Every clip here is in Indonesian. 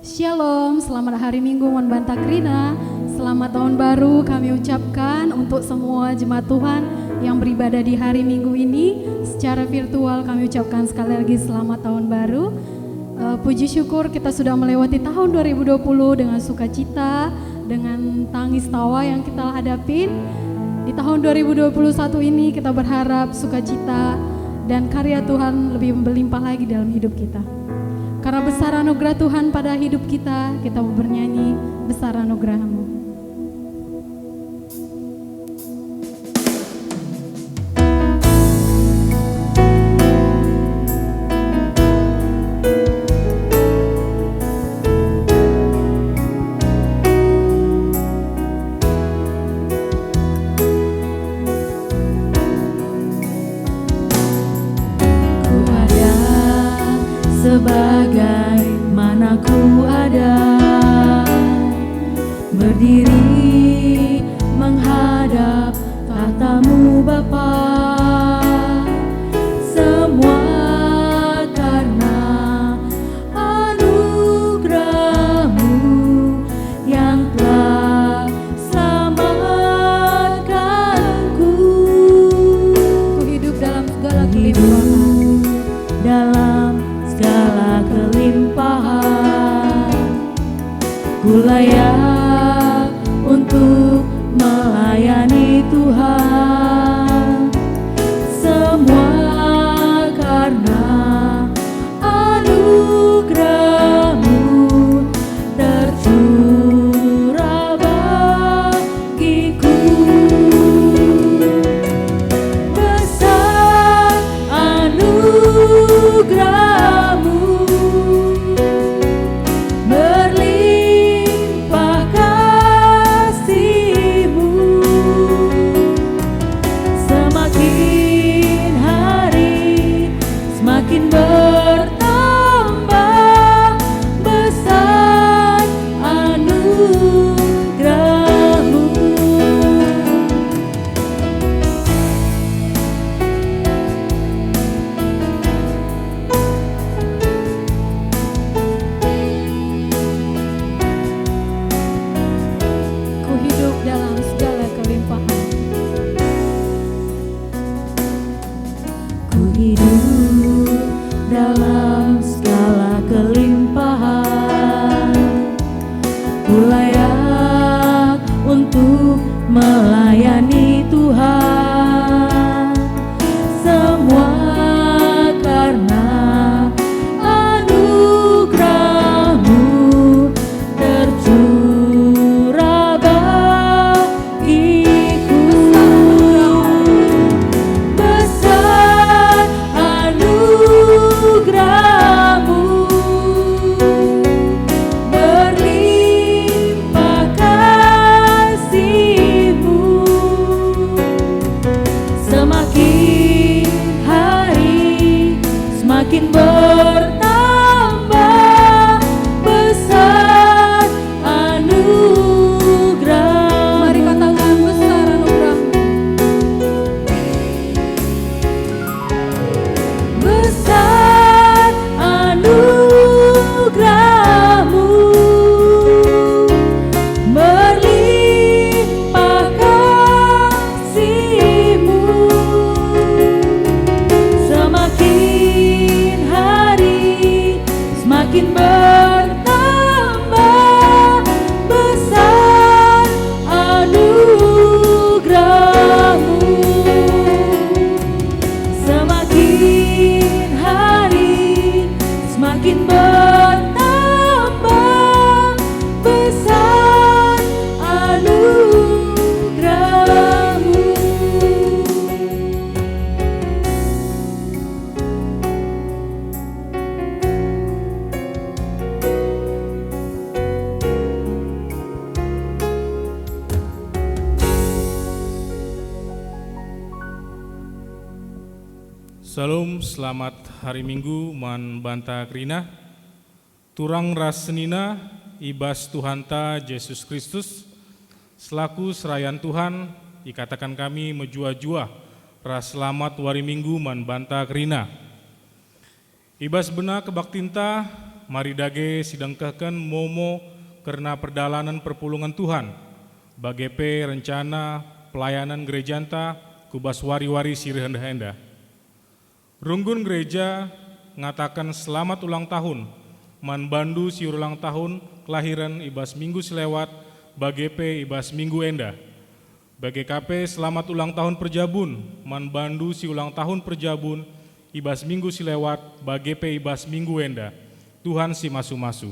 Shalom, selamat hari Minggu Mon Banta Krina. Selamat tahun baru kami ucapkan untuk semua jemaat Tuhan yang beribadah di hari Minggu ini. Secara virtual kami ucapkan sekali lagi selamat tahun baru. Puji syukur kita sudah melewati tahun 2020 dengan sukacita, dengan tangis tawa yang kita hadapin. Di tahun 2021 ini kita berharap sukacita dan karya Tuhan lebih berlimpah lagi dalam hidup kita. Karena besar anugerah Tuhan pada hidup kita, kita mau bernyanyi besar anugerah-Mu. Sebagaimana ku ada, berdiri menghadap tatamu Bapa, semua karena anugerah-Mu yang telah selamatkanku. Ku hidup dalam segala kelimpahan, dalam segala kelimpahan, ku layak untuk melayani Tuhan. Semua karena anugerah-Mu tercurah bagiku. Besar anugerah-Mu, berlimpah kasih-Mu, semakin hari semakin bertambah. Besar anugerah-Mu. ku hidup dalam segala kelimpahan. Ku hidup dalam segala kelimpahan, ku layak untuk melayani Tuhan. Semua karena anugerah-Mu tercurah bagiku. Besar anugerah-Mu, berlimpah kasih-Mu, semakin hari semakin bertambah. Besar anugerah-Mu. Mari katakan besar anugerah-Mu. Besar anugerah-Mu, berlimpah kasih-Mu, semakin hari semakin bertambah. Besar anugerah-Mu, semakin hari semakin bertambah. Besar anugerah-Mu. Salam, selamat hari Minggu Man Banta Krina. Turang rasenina ibas Tuhanta Yesus Kristus. Selaku serayan Tuhan, ikatakan kami menjua-jua ras selamat wari Minggu Man Banta Krina. Ibas bena kebaktinta mari dage sidengkehkeun momo karena perdalanan perpulungan Tuhan. Bagepe rencana pelayanan gerejanta kubas wari-wari sirih henda. Runggun gereja ngatakan selamat ulang tahun. Man bandu si ulang tahun kelahiran ibas minggu selewat, bagepe ibas minggu enda. BGKP selamat ulang tahun perjabun, man bandu si ulang tahun perjabun, ibas minggu silewat, bagepe ibas minggu enda. Tuhan si masu-masu.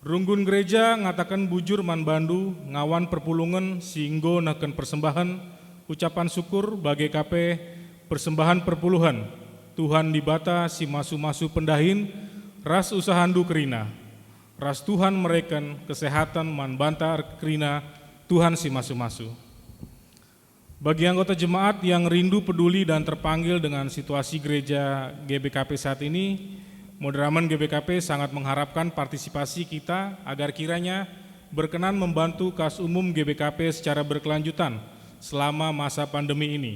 Runggun gereja ngatakan bujur man bandu, ngawan perpulungan singgo naken persembahan, ucapan syukur BGKP persembahan perpuluhan. Tuhan dibata si masu-masu pendahin, ras usahandu kerina. Ras Tuhan mereken kesehatan man bantar kerina, Tuhan si masu-masu. Bagi anggota jemaat yang rindu, peduli, dan terpanggil dengan situasi gereja GBKP saat ini, Moderaman GBKP sangat mengharapkan partisipasi kita agar kiranya berkenan membantu kas umum GBKP secara berkelanjutan selama masa pandemi ini.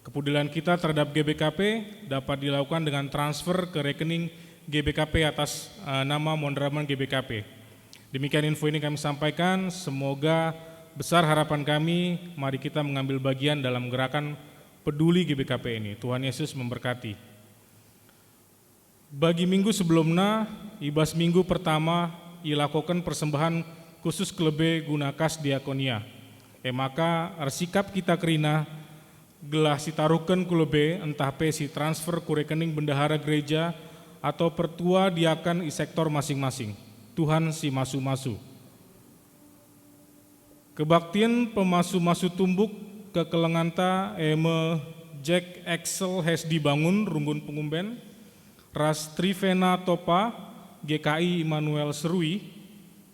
Kepedulian kita terhadap GBKP dapat dilakukan dengan transfer ke rekening GBKP atas nama Moderaman GBKP. Demikian info ini kami sampaikan, semoga besar harapan kami, mari kita mengambil bagian dalam gerakan peduli GBKP ini. Tuhan Yesus memberkati. Bagi minggu sebelumnya, ibas minggu pertama ilakokan persembahan khusus kelebe guna kas diakonia. Maka arsikap kita kerina gelah sitaruhkan kulebe entah pe si transfer ku rekening bendahara gereja atau pertua diakan i sektor masing-masing. Tuhan si masu-masu. Kebaktian pemasu-masu tumbuk ke kelenganta Jack Axel has dibangun runggun pengumben, ras Trivena Topa GKI Immanuel Serui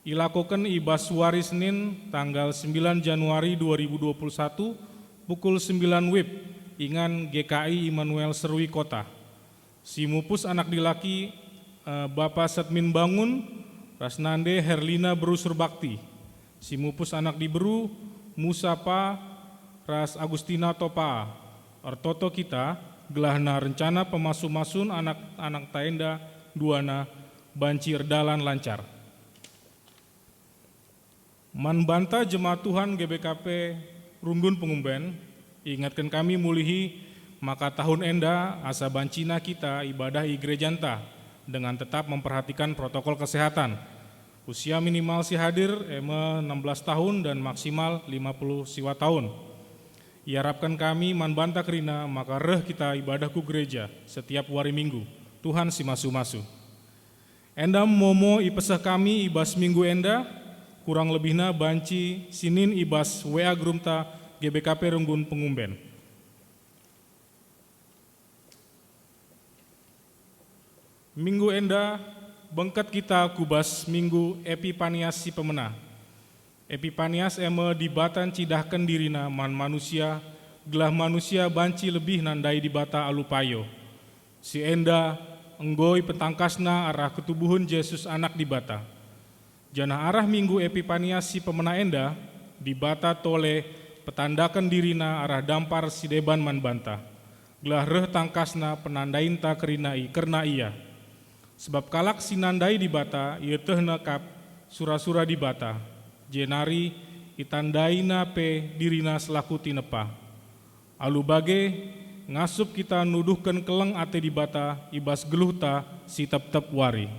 ilakokan ibas wari Senin tanggal 9 Januari 2021 pukul 9 WIB ingan GKI Immanuel Serui Kota. Si mupus anak dilaki Bapak Setmin Bangun, ras Nande Herlina Berusur Bakti. Si mupus anak diberu Musapa ras Agustina Topa. Artoto kita gelahna rencana pemasu-masun anak-anak taenda duana banci erdalan lancar. Man banta jemaat Tuhan GBKP Runggun Pengumben, ingatkan kami mulihi maka tahun enda asa bancina kita ibadah i gerejanta dengan tetap memperhatikan protokol kesehatan. Usia minimal si hadir 16 tahun dan maksimal 50 siwa tahun. Iharapkan kami man banta kerina maka reh kita ibadah ku gereja setiap wari minggu. Tuhan si masu-masu. Enda momo ipesah kami ibas minggu enda kurang lebihna banci sinin ibas WA Grumta GBKP Runggun Pengumben. Minggu enda bengket kita kubas minggu Epipanias si pemena. Epipanias dibatan cidahkan dirina man manusia, gelah manusia banci lebih nandai dibata alupayo. Si enda enggoi petangkasna arah ketubuhun Yesus anak dibata. Jana arah minggu Epipanias si pemena enda dibata tole petandakan dirina arah dampar si deban man banta. Gelah reh tangkasna penandain ta kerinai kerna iya. Sebab kalak sinandai di bata, ia tehna kap sura-sura di bata, jenari itandaina pe dirina selaku tinepa. Alu bage ngasup kita nuduhkan keleng ate di bata, ibas geluhta si tep-tep wari.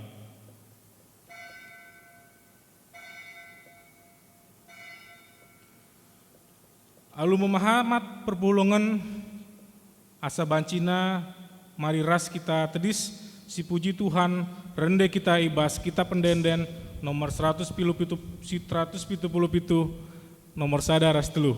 Alu memahamat perpulungan asa bancina, mari ras kita tedis, si puji Tuhan, rende kita ibas, kita pendenden, nomor 177, nomor sadaras teluh.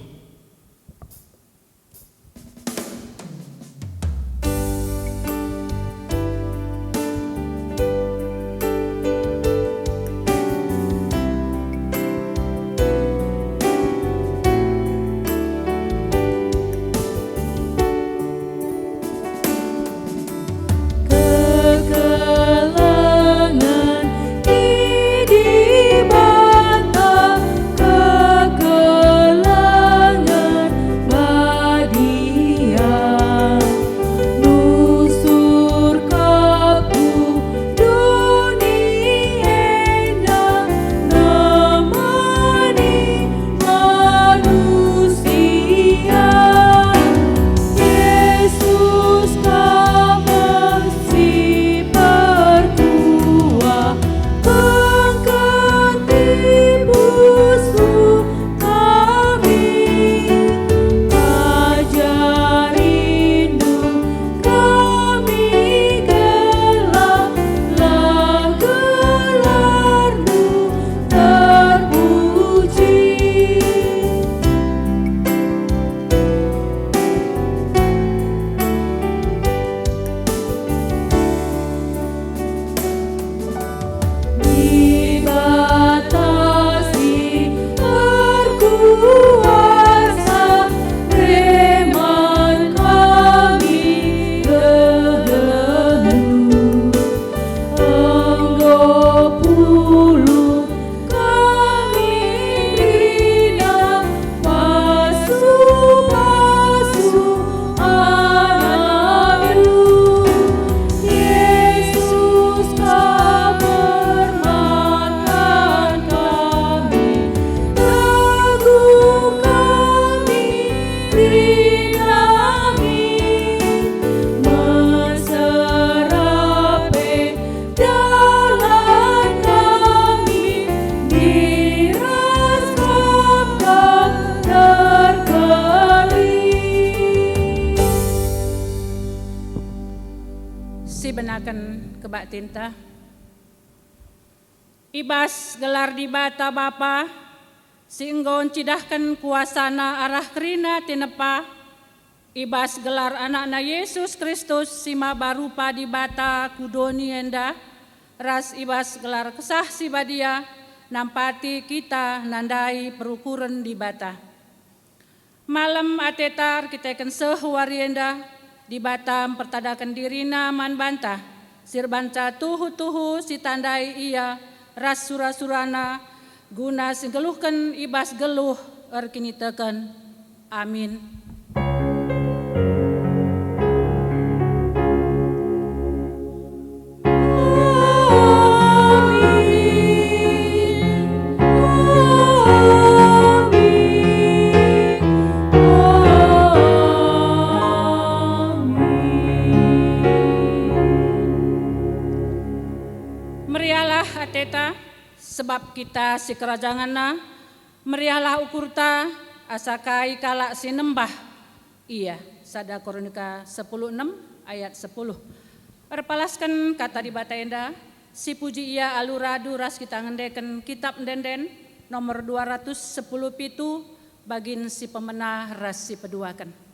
Kekelangan silakan kebak tinta. Ibas gelar di bata Bapa, singgon cidahkan kuasana arah kerina tinepa. Ibas gelar anakna Yesus Kristus sima barupa di bata kudoni enda. Ras ibas gelar kesah si badia, nampati kita nandai perukuran di bata. Malam atetar kita akan sehuarienda di bata mempertadakan dirina man bantah. Sirbanca tuhu-tuhu si tandai ia ras sura-surana guna singgeluhkan ibas geluh erkini teken. Amin. Teta, sebab kita si kerajanganna, meriahlah ukurta, asakai kalak si nembah. Iya, Sada Kronika 10:6 ayat 10. Erpalaskan kata di bata enda, si puji ia aluradu ras kita ngendeken kitab denden nomor 210 pitu bagin si pemenah ras si peduakan.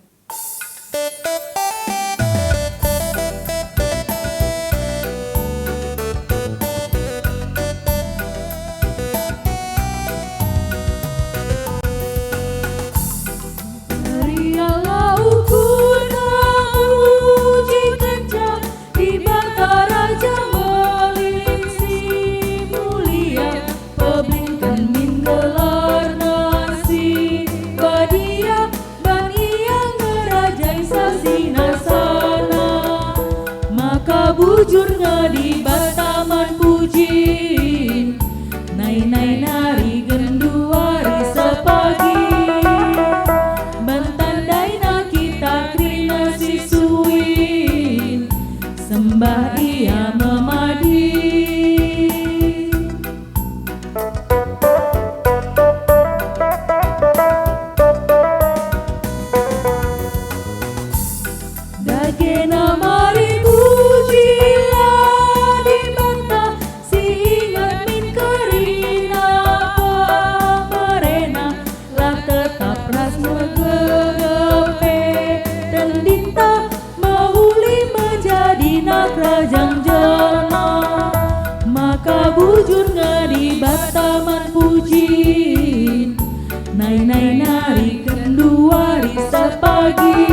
Bujur ngadi bataman puji, nai nari genduari sepagi, bantandai na kita krina sisuin, sembah ia memadi. Dagena mari kerajaan jelma, maka bujur ngadi bataman puji, nai nari kenduari sepagi,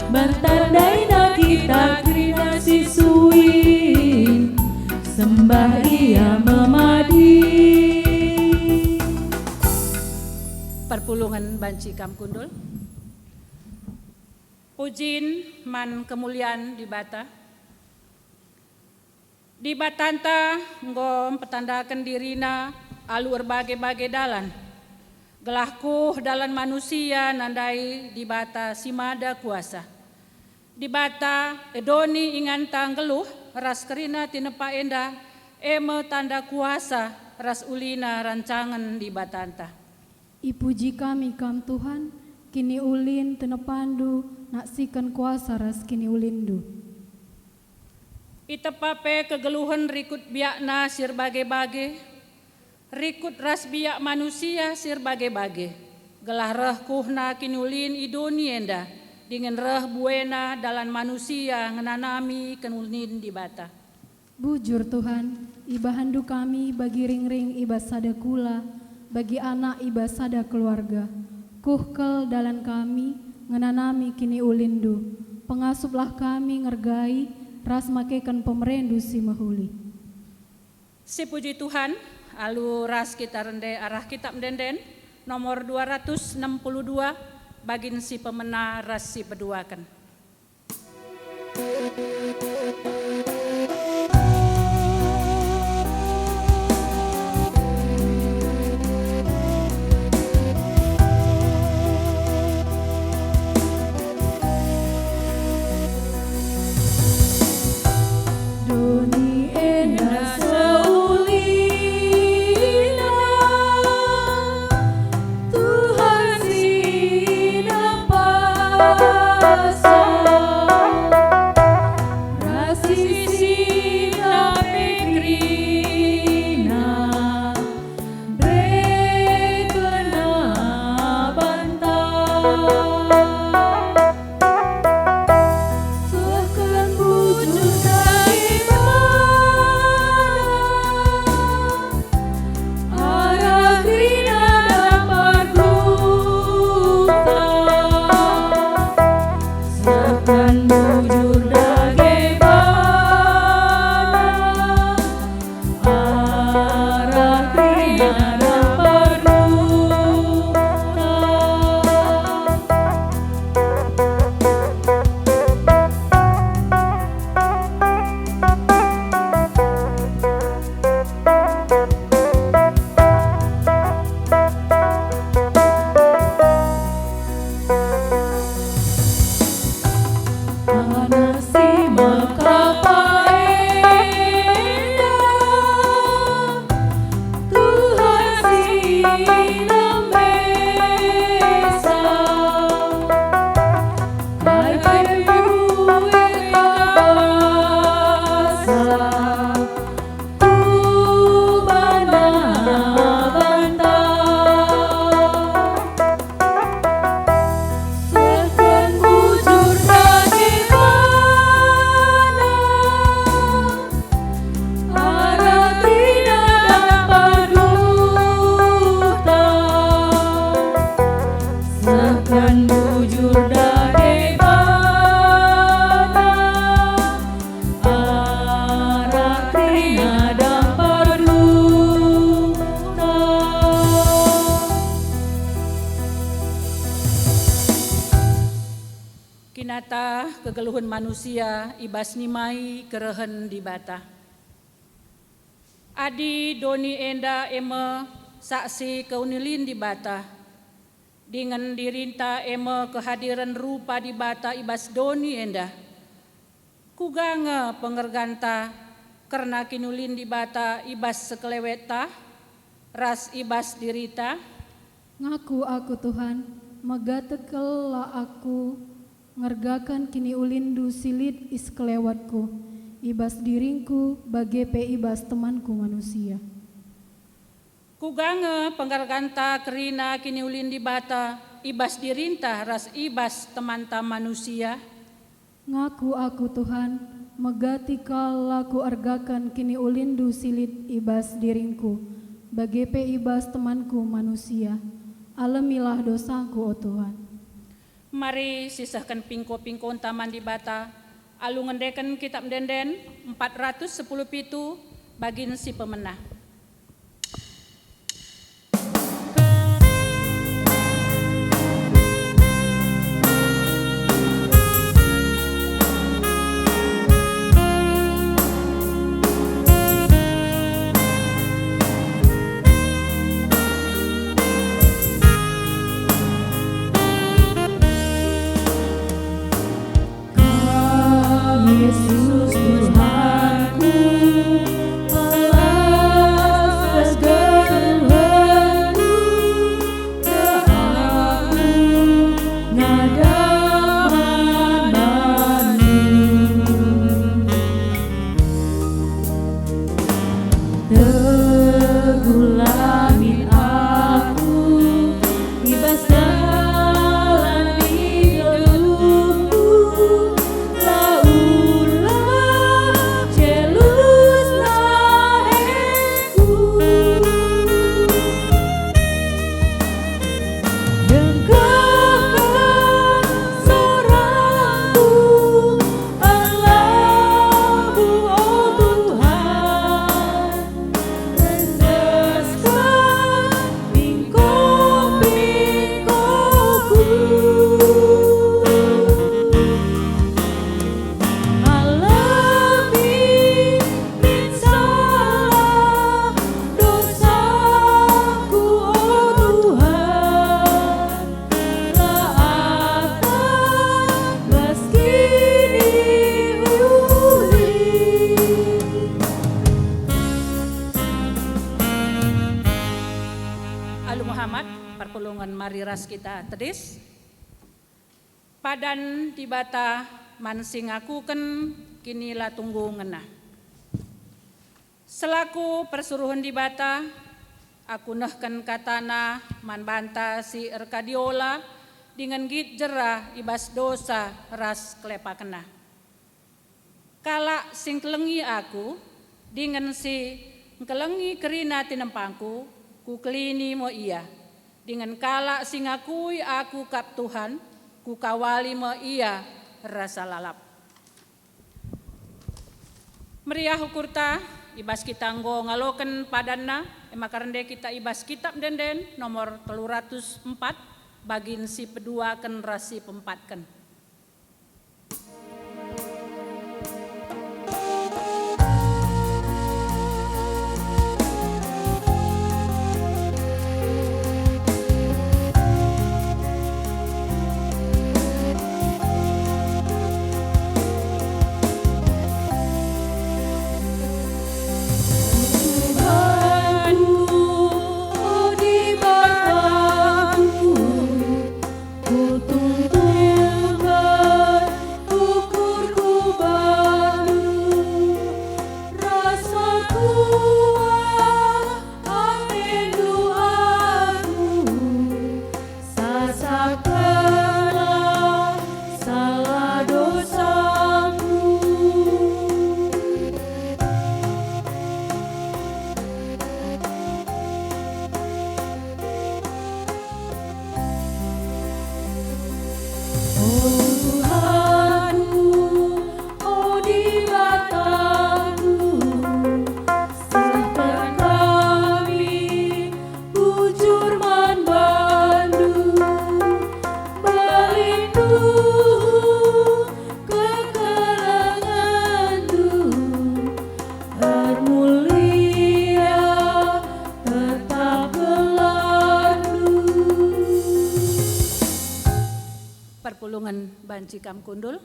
bantandai na kita krina sisuin, sembah ia memadi. Perpulungan banci kam kundul. Pujin man kemuliaan di bata. Di batanta nggom petandakan dirina alur bagai-bagai dalan. Gelahku dalan manusia nandai di bata simada kuasa. Di bata edoni ingantang geluh ras kerina tinepa enda eme tanda kuasa ras ulina rancangan di batanta. Ipuji kami kam Tuhan, kini ulin tenepandu naksikan kuasa ras kini ulindu. Itepape kegeluhan rikut biakna sir bage-bage, rikut ras biak manusia sir bage-bage. Gelah reh kuhna kini ulin idoni enda, dengan reh buena dalan manusia ngenanami kenulin di bata. Bujur Tuhan, ibahandu kami bagi ring-ring ibas sada kula, bagi anak ibas sada keluarga. Kuhkel dalan kami, ngenanami kini ulindu, pengasuplah kami ngergai, ras makekan pemerendu si mahuli. Si puji Tuhan, alu ras kita rende arah kitab denden, nomor 262, bagin si pemenah ras si peduakan. Rahasia arah Trina dan Paduka. Manasi makapa endah, Tuhan silam besa, kai buwe kabasa, tu bana banta, sekan bujur dari mana, arah Trina dan Paduka, sekan bujur dari mana, arah Trina dan Paduka. Kinata kegeluhun manusia ibas nimai kerehen di bata. Adi doni enda eme saksi keunilin di bata. Dengan dirinta eme kehadiran rupa di bata ibas doni enda. Kugange pengerganta karena kinulin di bata ibas sekeleweta, ras ibas dirita. Ngaku aku Tuhan, megatekelah aku, ngergakan kini ulindu silit is kelewatku, ibas diringku bagai pe ibas temanku manusia. Kugange penggarganta kerina kini ulin di bata, ibas dirintah ras ibas temanta manusia. Ngaku aku Tuhan, megatikal laku argakan kini ulindu silit ibas diringku, bagai pe ibas temanku manusia. Alamilah dosaku, oh Tuhan. Mari sisahkan pingko-pingko taman di bata, alu ngendeken kitab denden 410 pitu bagin si pemenah. Yesus Tuhanku, balas geluhanku, keaku ngadaman Bandung. Tegulamin aku, ibas dalam hidupku, laulah celus lahirku, dengkakkan soraku, Allahku, oh Tuhan, rendeskan pingko-pingkoku. Alami min salah dosaku, oh Tuhan, laatan meski diuli. Alu Muhammad, perpulungan mari ras kita tedis. Padan di bata mansing aku ken kini la tunggu ngenah. Selaku persuruhan di bata, aku nehken katana man banta si Erkadiola dengan git jerah ibas dosa ras klepa kena. Kala sing kelengi aku dengan si kelengi kerina tinempangku, ku kelini mo iya. Dengan kala sing akui aku kap Tuhan, ku kawali mo iya rasa lalap. Meriah hukurta ibas kita nggo ngaloken padanna makarende kita ibas kitab denden nomor 304 bagin si pedua ken rasi pempatken. Perpulungan banci kam kundul.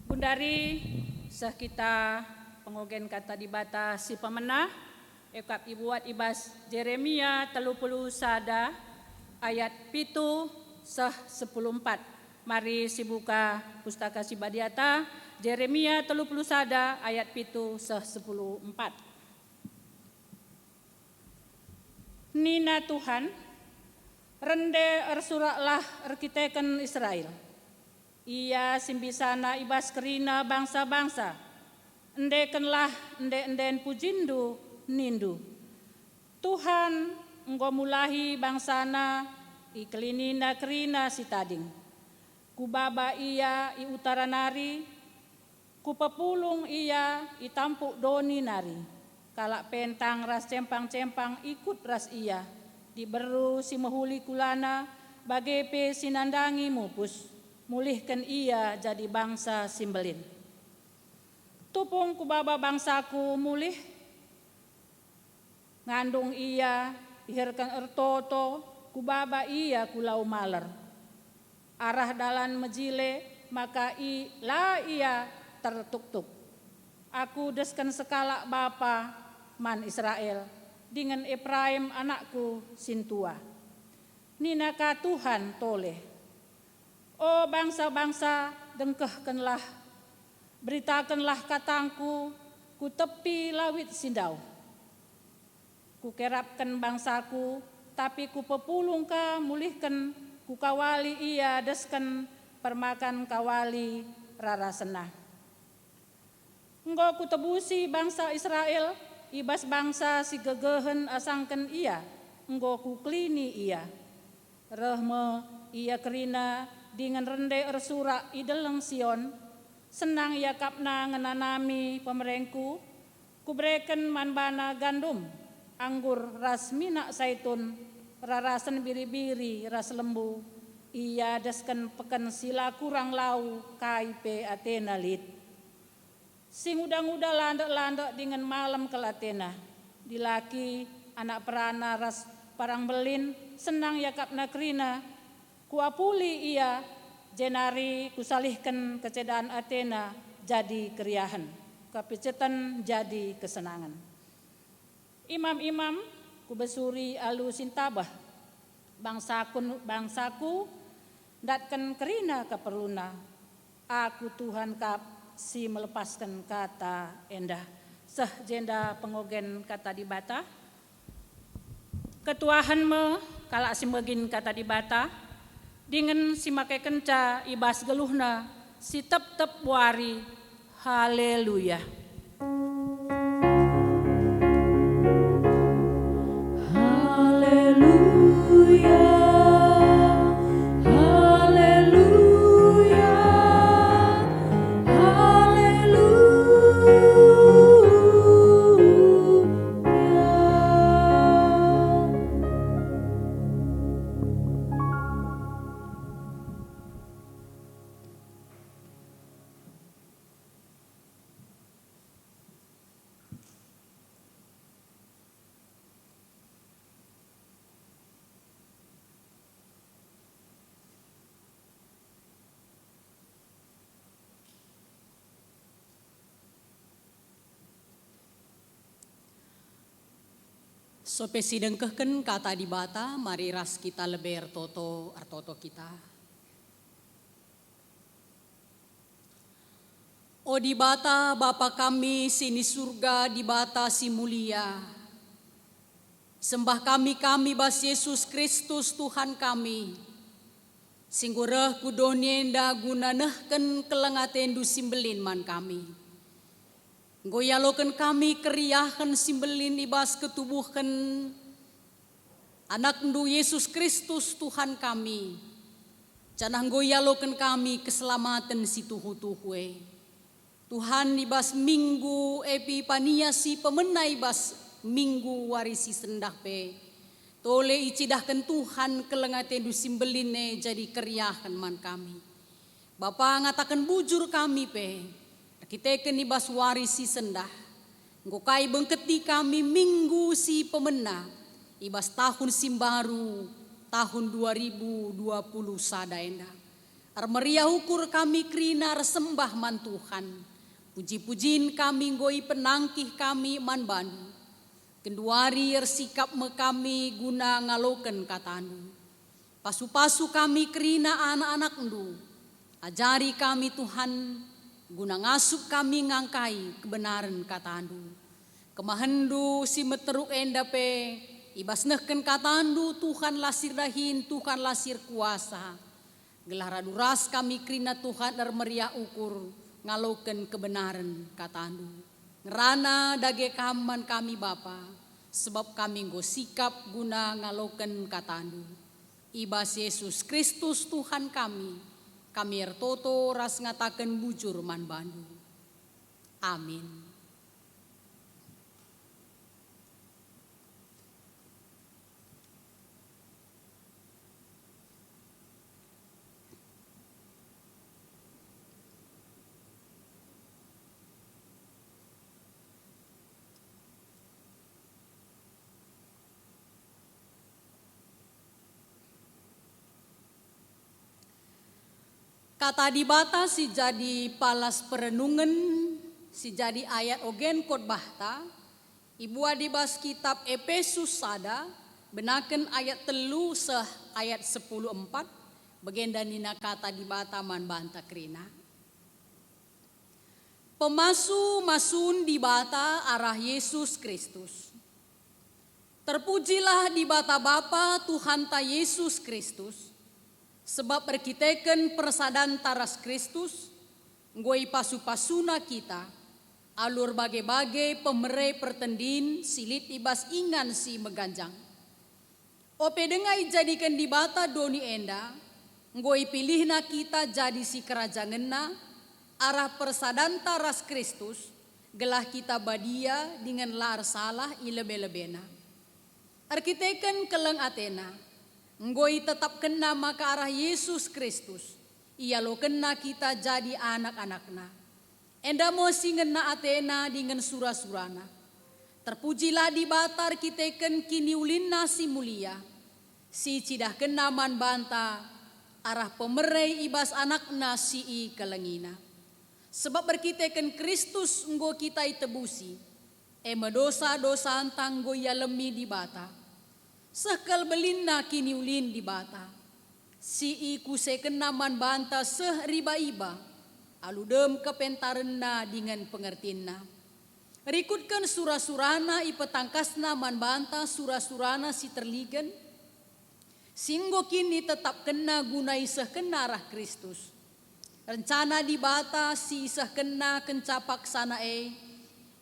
Bundari sah kita pengogen kata di bata si pemenah ekap ibuat ibas Jeremia 30 sada ayat pitu sah 14. Mari si buka pustaka si badiata Jeremia 30 sada ayat pitu sah 14. Nina Tuhan rende ersuraklah erkiteken Israel. Ia simbisana ibas kerina bangsa-bangsa. Endekenlah ende-enden pujindu nindu. Tuhan engkau mulahi bangsana iklinina kerina sitading. Kubaba ia i utara nari. Kupepulung ia i tampuk doni nari. Kalak pentang ras cempang-cempang ikut ras ia. Diberu si mehuli kulana bagepe sinandangi mupus mulihkan ia jadi bangsa simbelin. Tupung kubaba bangsaku mulih ngandung ia ihirkan ertoto kubaba ia kulau maler arah dalan mejile maka ia tertuk-tuk. Aku deskan sekala bapa man Israel dengan Efraim anakku sintua. Ninaka Tuhan toleh. Oh bangsa-bangsa dengkehkenlah, beritakanlah katangku, ku tepi lawit sindau. Ku kerapkan bangsaku, tapi ku pepulung ka mulihkan, ku kawali ia deskan permakan kawali rara senah. Engkau ku tebusi bangsa Israel, ibas bangsa si gegehen asangken ia, engkau kuklini ia. Rehme ia kerina dengan rende ersura ideleng Sion, senang ia kapna ngenanami pemerengku, kubreken manbana gandum, anggur ras minak zaitun, rarasen biri-biri ras lembu, ia desken peken sila kurang lau kaipe Athena lit. Sing udah landek-landek dengan malam ke Athena. Dilaki anak perana ras parang belin senang yakapna kerina. Kuapuli ia jenari kusalihkan kecedaan Athena jadi keriahan. Kapicetan jadi kesenangan. Imam-imam kubesuri alu sintabah. Bangsaku datkan kerina keperluna. Aku Tuhan kap si melepaskan kata endah. Seh jenda pengogen kata di bata. Ketuahan me kalak si megin kata di bata. Dengan si make kenca ibas geluhna si tep-tep wari. Haleluya. Haleluya. Haleluya. Sope sidengkehken kata di bata, mari ras kita leber artoto kita. O di bata Bapa kami sini surga di bata si mulia. Sembah kami bas Yesus Kristus Tuhan kami. Singgureh kudonienda gunanehken kelengatendu simbelin man kami. Goyaloken kami keriahan simbelin ibas ketubuhkan anak ndu Yesus Kristus Tuhan kami. Canah goyaloken kami keselamatan si tuhu-tuhue. Tuhan ibas minggu epipania si pemenai ibas minggu warisi sendah pe. Tole icidahkan Tuhan kelengatendu simbeline jadi keriahan man kami. Bapa ngatakan bujur kami pe. Kita keni bas warisi sendah. Ngokai bengketi kami minggu si pemena. Ibas tahun simbaru tahun 2020 sadaenda. Armeria ukur kami krina sembah man Tuhan. Puji-pujin kami ngoi penangkih kami man bandu. Kenduari sikap me kami guna ngaloken katanu. Pasu-pasu kami krina anak-anak ndu. Ajari kami Tuhan. Guna ngasup kami ngangkai kebenaran katandu. Kemahendu si meteruk endape. Ibas nehken katandu Tuhan lasir dahin, Tuhan lasir kuasa. Gelar aduras kami krina Tuhan meriah ukur. Ngaloken kebenaran katandu. Ngerana dage kaman kami Bapa. Sebab kami nggo sikap guna ngaloken katandu. Ibas Yesus Kristus Tuhan kami. Kami ertoto ras ngatakan bujur man bandu. Amin. Kata di bata si jadi palas perenungan, si jadi ayat ogen khotbahta, ibu adibas kitab Efesus sada, benaken ayat telu seh ayat 10:4, bagenda nina kata di bata man banta krina. Pemasu masun di bata arah Yesus Kristus. Terpujilah di bata Bapa Tuhan ta Yesus Kristus. Sebab berkiteken persadan taras Kristus, ngoi pasu-pasuna kita, alur bagai-bagai pemere pertendin silit ibas ingan si meganjang. Ope dengai jadikan di bata doni enda, ngoi pilihna kita jadi si kerajangenna, arah persadan taras Kristus, gelah kita badia dengan lar salah ilebe-lebena. Arkiteken keleng Athena, ngoi tetap kena maka arah Yesus Kristus. Ia lo kena kita jadi anak-anakna. Enda mo singena Athena dengan surah-surana. Terpujilah di batar kiteken kini ulinna si mulia. Si cidah kena man banta arah pemerei ibas anakna si i kelengina. Sebab berkiteken Kristus nggo kita itebusi. Ema dosa-dosa antang nggo ya lemi di bata. Sekal belinna kini ulin di bata. Si iku sekenaman banta seh riba-iba. Aludem kepentarenna dengan pengertinna. Rikutkan surah-surana ipetangkasna man banta surah-surana si terligen. Singgo kini tetap kena gunai seh kena arah Kristus. Rencana di bata si seh kena kencapak sana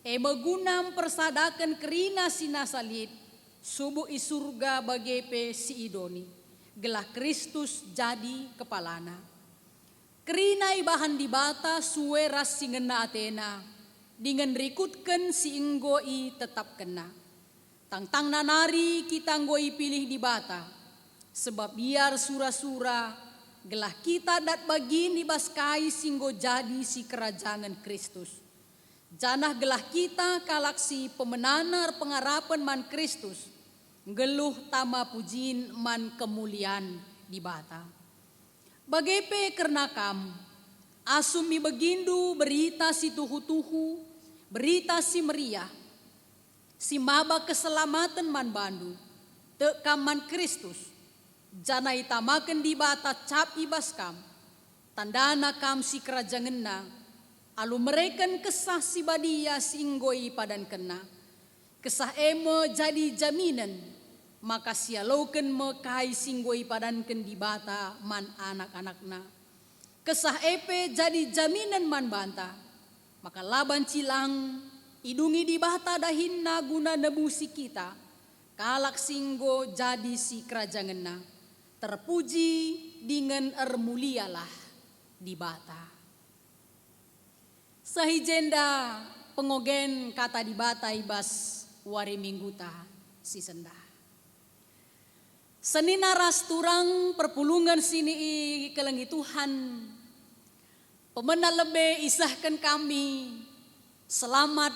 megunam persadakan kerina si nasalit. Subuh isurga bagepe si idoni. Gelah Kristus jadi kepalana. Kerinai bahan di bata suwe ras singena Athena. Dengan rikutken si inggoi tetap kena. Tang-tang nanari kita nggoi pilih di bata. Sebab biar sura-sura. Gelah kita dat bagini baskai singgo jadi si kerajaan Kristus. Janah gelah kita kalaksi pemenanar pengarapan man Kristus. Geluh tama pujin man kemuliaan di bata. Bagepe karena kam, asumi begindu berita si tuhu-tuhu, berita si meriah. si maba keselamatan man bandu tekaman Kristus jana itamakan di bata cap ibas kam tandana kam si kerajangenna alu mereken kesah si badia singgoi padan kena kesah eme jadi jaminan maka sialoken mekai singgoi padan ken di bata man anak-anakna kesah epe jadi jaminan man banta maka laban cilang idungi di bata dahinna guna nebusi kita kalak singgo jadi si kerajangenna terpuji dengan ermulialah di bata. Sahijenda pengogen kata di bata ibas wari mingguta si senda. Senina ras turang perpulungan sini kelengi Tuhan. Pemena lebe isahkan kami selamat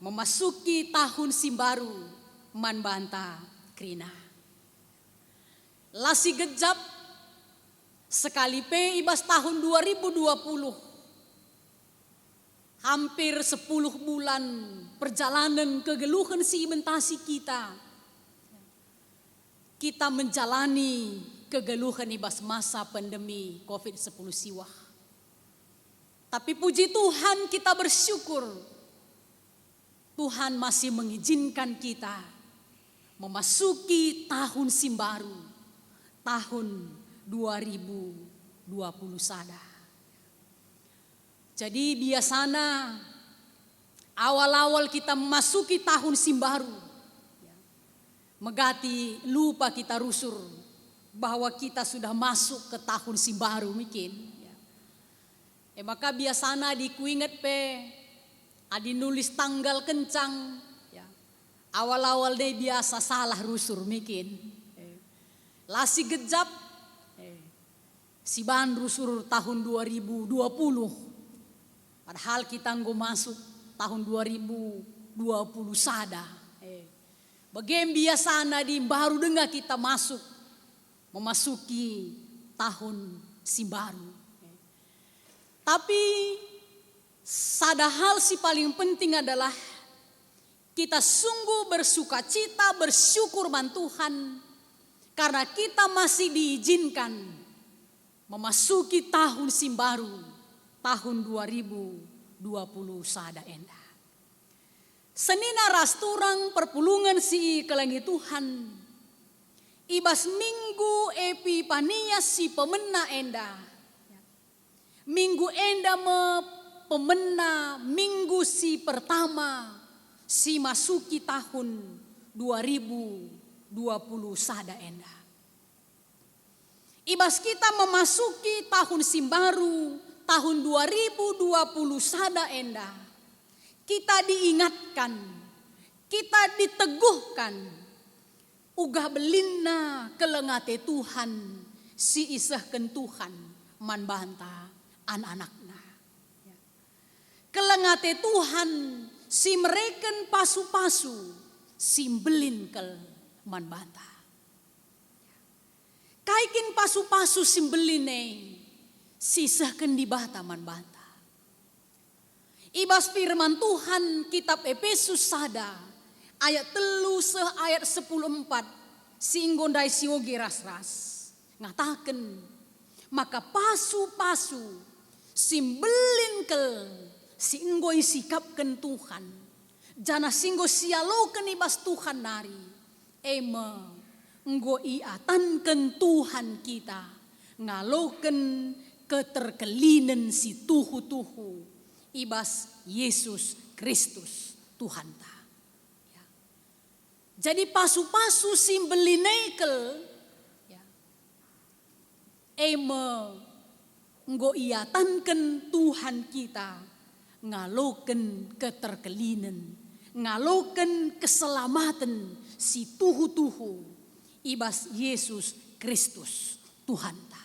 memasuki tahun simbaru man banta krina. Lasi gejap sekali pe ibas tahun 2020. Hampir 10 bulan perjalanan kegeluhan si imentasi kita. Kita menjalani kegeluhan ibas masa pandemi COVID-10 siwah. Tapi puji Tuhan kita bersyukur. Tuhan masih mengizinkan kita memasuki tahun simbaru. Tahun 2020 sada. Jadi biasanya awal-awal kita memasuki tahun simbaru. Megati lupa kita rusur bahwa kita sudah masuk ke tahun simbaru mungkin. Maka biasanya dikuinget pe, adi nulis tanggal kencang. Awal-awal deh biasa salah rusur mungkin. Lasi gejap, si ban rusur tahun 2020. Padahal kita nggak masuk tahun 2020 sada. Bagaimana biasanya di baru dengar kita memasuki tahun simbaru. Tapi sada hal si paling penting adalah kita sungguh bersukacita, bersyukur man Tuhan karena kita masih diizinkan memasuki tahun simbaru tahun 2020 sada enda. Senina ras turang perpulungan si kelengi Tuhan. Ibas minggu epipania si pemena enda. Minggu enda pemena minggu si pertama si masuki tahun 2020 sada enda. Ibas kita memasuki tahun simbaru tahun 2020 sada enda. Kita diingatkan, kita diteguhkan, ugah belinna kelengate Tuhan, si isahkan Tuhan man banta anak-anakna. Kelengate Tuhan, si mereken pasu-pasu, si belin kel man banta. Kaikin pasu-pasu si beline, si isahkan di bata man banta. Ibas firman Tuhan kitab Efesus sada ayat 3 ayat 10:4 singgondai siogi ras-ras ngatakan maka pasu-pasu simbelin kel singgoi sikapkan Tuhan jana singgo sialokan ibas Tuhan nari ema nggo iatankan Tuhan kita ngaloken keterkelinan si tuhu-tuhu ibas Yesus Kristus Tuhan ta. Ya. Jadi pasu-pasu simbelinekel ya. Eme nggo iatanken Tuhan kita ngaloken keterkelinan, ngaloken keselamatan si tuhu-tuhu ibas Yesus Kristus Tuhan ta.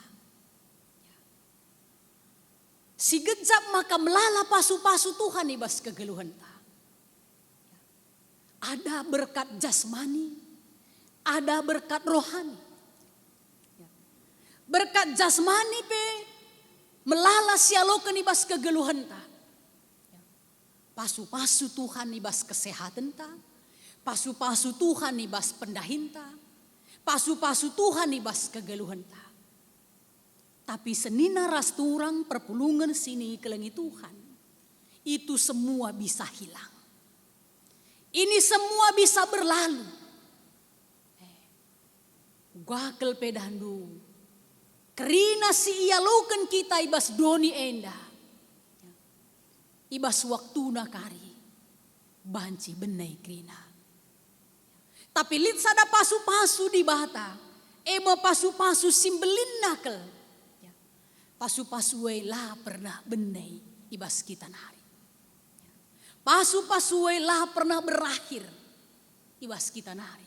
Si gejap maka melala pasu-pasu Tuhan ibas kegeluhan ta. Ada berkat jasmani, ada berkat rohani. Berkat jasmani pe melala sialokan ibas kegeluhan ta. Pasu-pasu Tuhan ibas kesehatan ta, Pasu-pasu Tuhan ibas pendahinta, pasu-pasu Tuhan ibas kegeluhanta. Tapi senina ras turang perpulungan sini kelengi Tuhan, itu semua bisa hilang. Ini semua bisa berlalu. Gakel pedandu, kerina si ialokan kita ibas doni enda, ibas waktu nakari, banci benai kerina. Tapi lit sada pasu-pasu di bata, ema pasu-pasu simbelin nakel. Pasu-pasu lah pernah benai ibas kita nari. Pasu-pasu lah pernah berakhir ibas kita nari.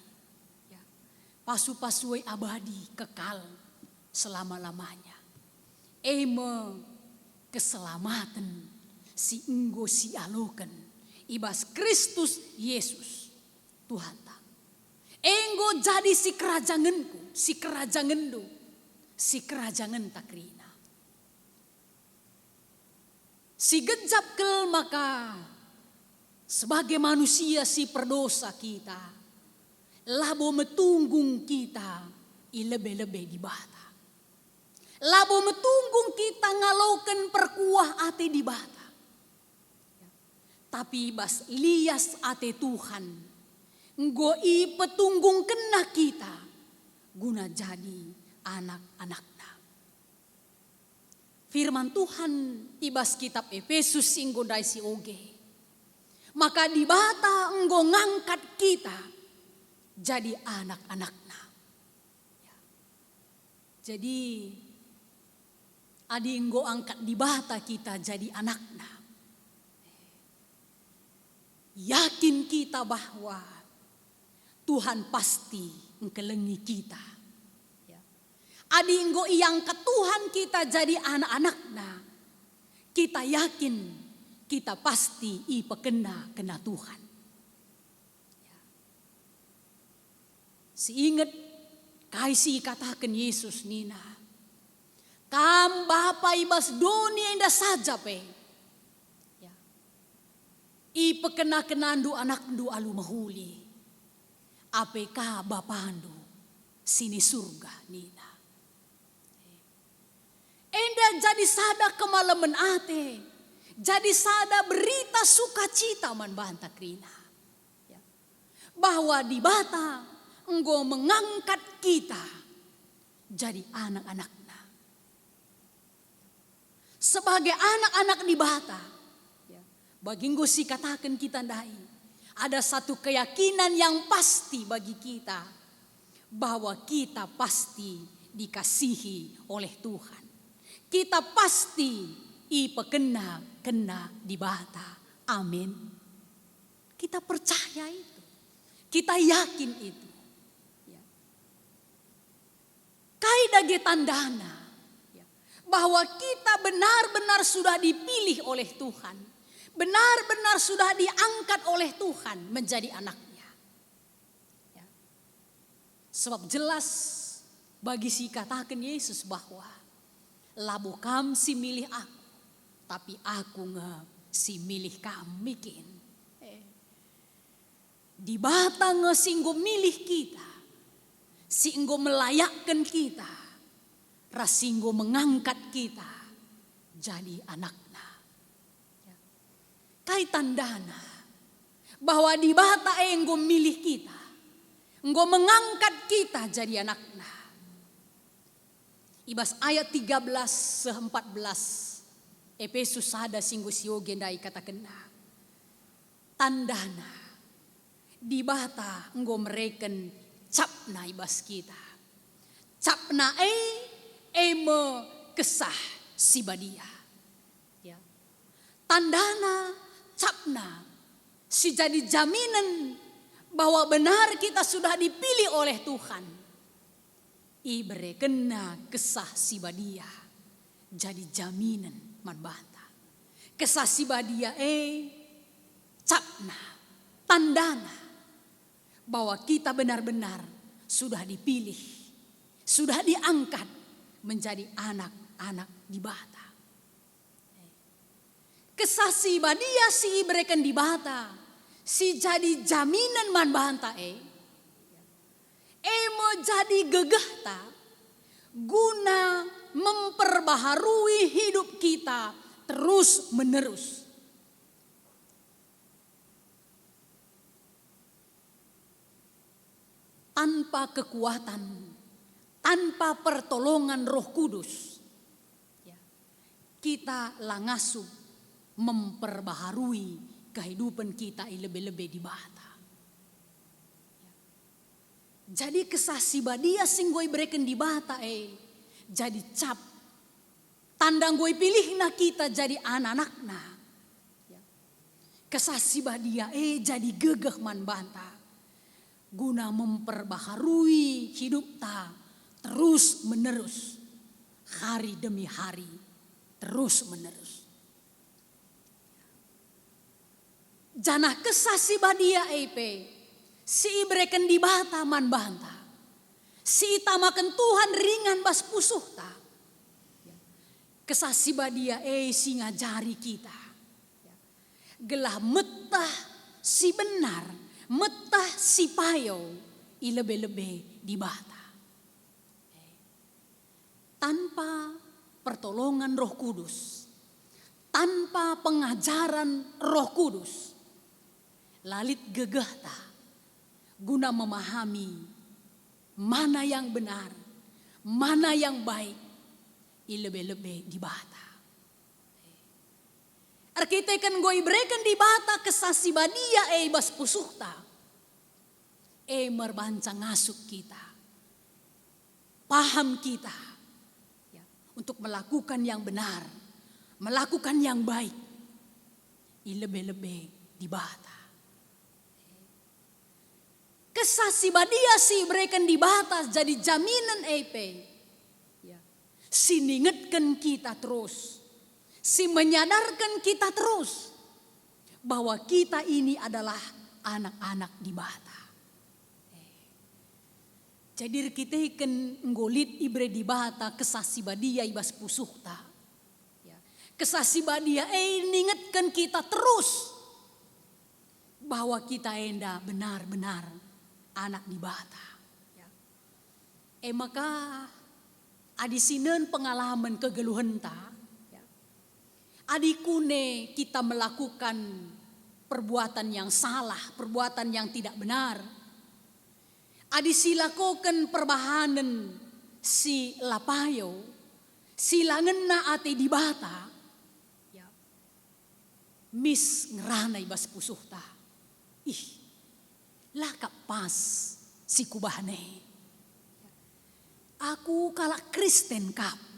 Pasu-pasu abadi kekal selama-lamanya. Ema keselamatan si enggo si alokan ibas Kristus Yesus Tuhan ta. Enggo jadi si kerajanganku, si kerajangandu, si kerajangan takrina. Si gejap kel maka sebagai manusia si perdosa kita, labo metunggung kita ilebe-lebe di bata. Labo metunggung kita ngalaukan perkuah ate di bata. Tapi bas lias ate Tuhan, ngoi petunggung kena kita guna jadi anak-anaknya. Firman Tuhan ibas kitab Efesus singgo dai si oge. Maka di bata enggo ngangkat kita jadi anak-anaknya. Jadi adi enggo angkat di bata kita jadi anaknya. Yakin kita bahwa Tuhan pasti engkelengi kita. Adi enggo yang ke Tuhan kita jadi anak-anaknya. Kita yakin kita pasti ipekena kena Tuhan. Siinget kaisi katakan Yesus nina. Kam bapa ibas doni enda saja pe. Ipekena kenandu anak ndu alu mahuli. APK bapandu sini surga nina. Enda jadi sada kemalaman ate, jadi sada berita sukacita man banta krina. Bahwa di bata enggo mengangkat kita jadi anak-anaknya. Sebagai anak-anak di bata, bagi enggo si katakan kita ndai. Ada satu keyakinan yang pasti bagi kita, bahwa kita pasti dikasihi oleh Tuhan. Kita pasti ipekena di bata. Amin. Kita percaya itu. Kita yakin itu. Kaidage tandana bahwa kita benar-benar sudah dipilih oleh Tuhan. Benar-benar sudah diangkat oleh Tuhan menjadi anaknya. Sebab jelas bagi si katakan Yesus bahwa labu kam si milih aku, tapi aku si milih kam mikin. Di bata singgo milih kita, singgo melayakkan kita, rasinggo mengangkat kita jadi anak. Kaitan dana bahwa di bata enggo milih kita, enggo mengangkat kita jadi anaknya. Ibas ayat 13-14 Efesus sada singgo sioge ndai kata kena. Tandana di bata enggo mereken capna ibas kita. Capna eme kesah sibadia. Tandana capna si jadi jaminan bahwa benar kita sudah dipilih oleh Tuhan. Ibere kena kesah sibadia jadi jaminan manbata. Kesah sibadia capna tandana bahwa kita benar-benar sudah dipilih, sudah diangkat menjadi anak-anak di bata. Kesasi badia si ibrekan di bata, si jadi jaminan man banta mo jadi gegah ta guna memperbaharui hidup kita terus menerus. Tanpa kekuatan, tanpa pertolongan Roh Kudus, kita langasuh memperbaharui kehidupan kita lebih-lebih di bata. Jadi kesaksi badia sing gue berikan di bata jadi cap tandang gue pilih na kita jadi anak-anakna. Kesaksi badia jadi gegah man banta guna memperbaharui hidup ta terus menerus, hari demi hari terus menerus. Janah kesasi badia si ibrekan di bata man banta, si itamakan Tuhan ringan bas pusuh ta. Kesasi badia si ngajari kita, gelah metah si benar, metah si payo, lebih-lebih di bata. Tanpa pertolongan Roh Kudus, tanpa pengajaran Roh Kudus, lalit gegah ta guna memahami mana yang benar, mana yang baik, lebih-lebih di bata. Arkitekan gue berikan di bata kesasi badia bas pusuhta. Merbanca ngasuk kita. Paham kita. Untuk melakukan yang benar. Melakukan yang baik. Lebih-lebih di bata. Kesasi badia si berikan di bata jadi jaminan si ningetkan kita terus. Si menyadarkan kita terus bahwa kita ini adalah anak-anak di bata. Jadi kita ikan ngolit ibre di bata kesasi badia ibas pusuhta. Kesasi badia ningetkan kita terus bahwa kita enda benar-benar anak di bata. Maka adisinan pengalaman kegeluhan ta. Adikune kita melakukan perbuatan yang salah, perbuatan yang tidak benar. Adisilakokan perbahanan si lapayo, si langena ate di bata. Mis ngeranay bas pusuhta. Lakap pas si kubahane. Aku kalak Kristen kap.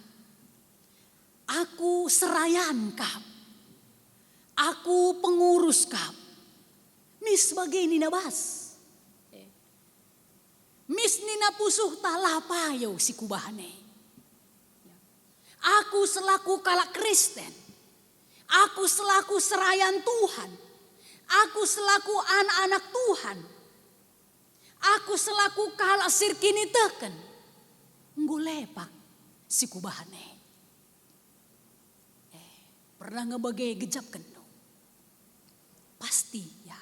Aku serayan kap. Aku pengurus kap. Mis bagai nina bas. Mis nina pusuh talapayo si kubahane. Aku selaku kalak Kristen. Aku selaku serayan Tuhan. Aku selaku anak-anak Tuhan. Aku selaku kalak sirkini teken. Ngulepak si kubahane. Pernah ngebagai gejap kendo? Pasti ya.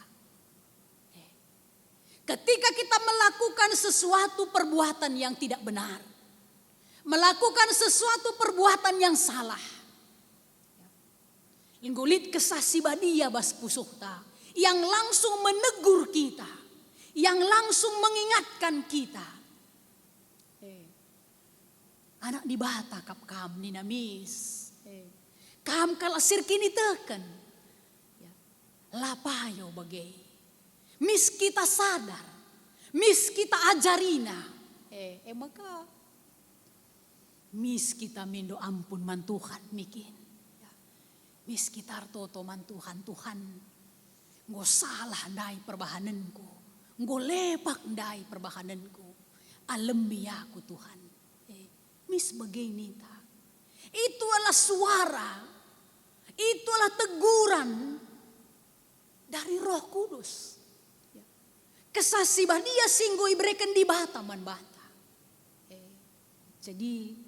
Ketika kita melakukan sesuatu perbuatan yang tidak benar. Melakukan sesuatu perbuatan yang salah. Linggulit kesasi badia bas pusuhta. Yang langsung menegur kita. Yang langsung mengingatkan kita. Anak di bata kap kam ni namis. Kam kalasir kini teken. Lapayo bagai. Mis kita sadar. Mis kita ajarina. Maka. Mis kita mindo ampun man Tuhan mikin. Mis kita artoto man Tuhan. Tuhan. Ngo salah ndai perbahananku. Ngo lepak ndai perbahananku. Alemi aku Tuhan. Mis bagai nita. Itu adalah suara. Itulah teguran dari Roh Kudus. Kesasi badia singgo ibrekan di bata man bata. Jadi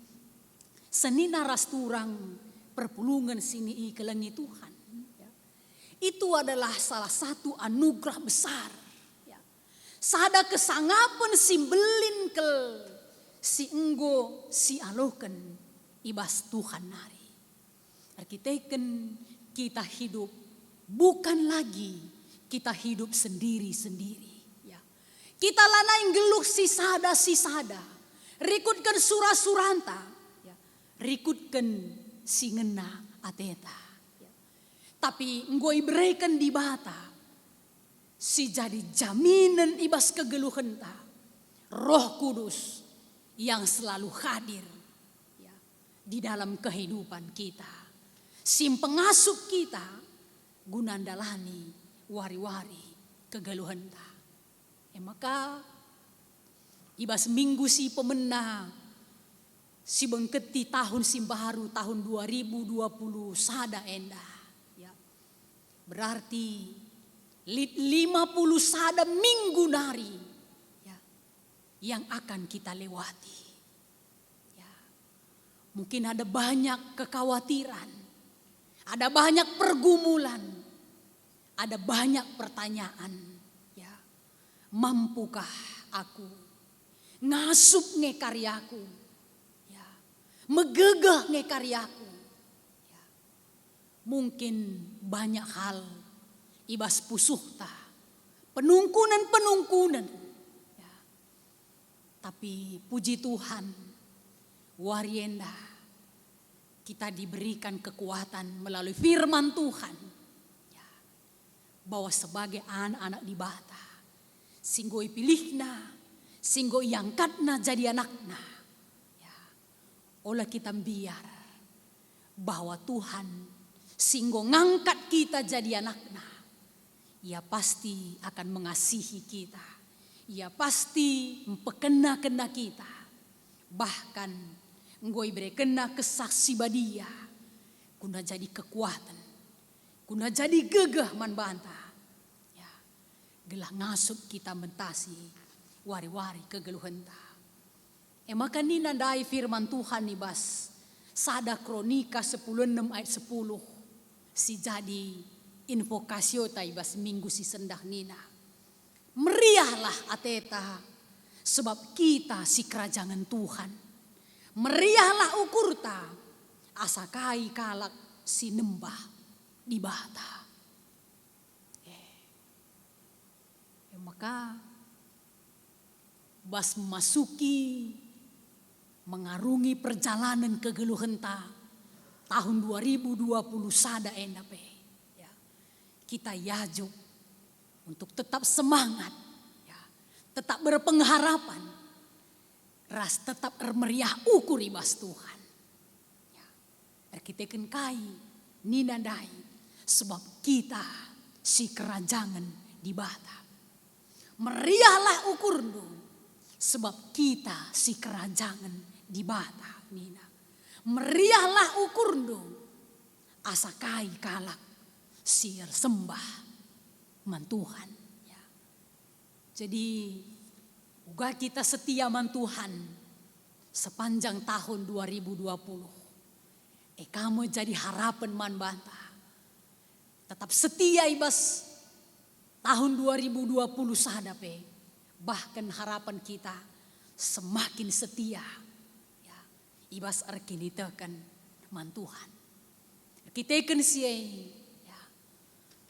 senina rasturang perpulungan sini kelengi Tuhan. Itu adalah salah satu anugerah besar. Ya. Sada kesangapan si belin kel si enggo si aloken ibas Tuhan nari. Arkiteken kita hidup bukan lagi kita hidup sendiri-sendiri. Ya. Kita lanaing geluh si sada. Rikutkan surah-suranta. Ya. Rikutkan si ngena ateta. Tapi ngoi berikan di bata si jadi jaminan ibas kegeluhan ta Roh Kudus yang selalu hadir ya, di dalam kehidupan kita, si pengasuh kita gunandalani wari-wari kegeluhan ta. Maka ibas minggu si pemenang si bengketi tahun si baru tahun 2020 sada endah. Berarti 50 sada minggu nari ya, yang akan kita lewati. Ya. Mungkin ada banyak kekhawatiran, ada banyak pergumulan, ada banyak pertanyaan. Ya. Mampukah aku ngasup nge karyaku? Ya. Megegah nge karyaku? Mungkin banyak hal ibas pusuhta, penungkunan. Ya. Tapi puji Tuhan, warienda kita diberikan kekuatan melalui firman Tuhan. Ya. Bahwa sebagai anak-anak di bata, singgoi pilihna, singgoi angkatna jadi anakna. Ya. Oleh kita biar bahwa Tuhan singgo ngangkat kita jadi anaknya, ia pasti akan mengasihi kita. Ia pasti mempekena-kena kita. Bahkan ngoi berekena kesaksi badia. Kuna jadi kekuatan. Kuna jadi gegah man banta. Ya, gelah ngasup kita mentasi wari-wari kegeluhan ta. Maka ni nandai firman Tuhan nih bas. Sada Kronika 10:6 ayat 10. Si jadi invokasio taibas minggu si sendah nina. Meriahlah ateta sebab kita si kerajaan Tuhan. Meriahlah ukurta asakai kalak si nembah di bata. Maka bas memasuki mengarungi perjalanan kegeluhan ta. Tahun 2020 sada endape. Ya. Kita yajuk untuk tetap semangat. Ya. Tetap berpengharapan. Ras tetap meriah ukur ibas Tuhan. Ya. Kita kai ninandai. Sebab kita si kerajaan di bata. Meriahlah ukur sebab kita si kerajaan di bata nina. Meriahlah ukur asakai kalak siar sembah man Tuhan. Ya. Jadi uga kita setia man Tuhan sepanjang tahun 2020. Kamu jadi harapan man banta. Tetap setia ibas tahun 2020 sadape. Bahkan harapan kita semakin setia. Ibas arkinitakan man Tuhan. Kitakan siya ya.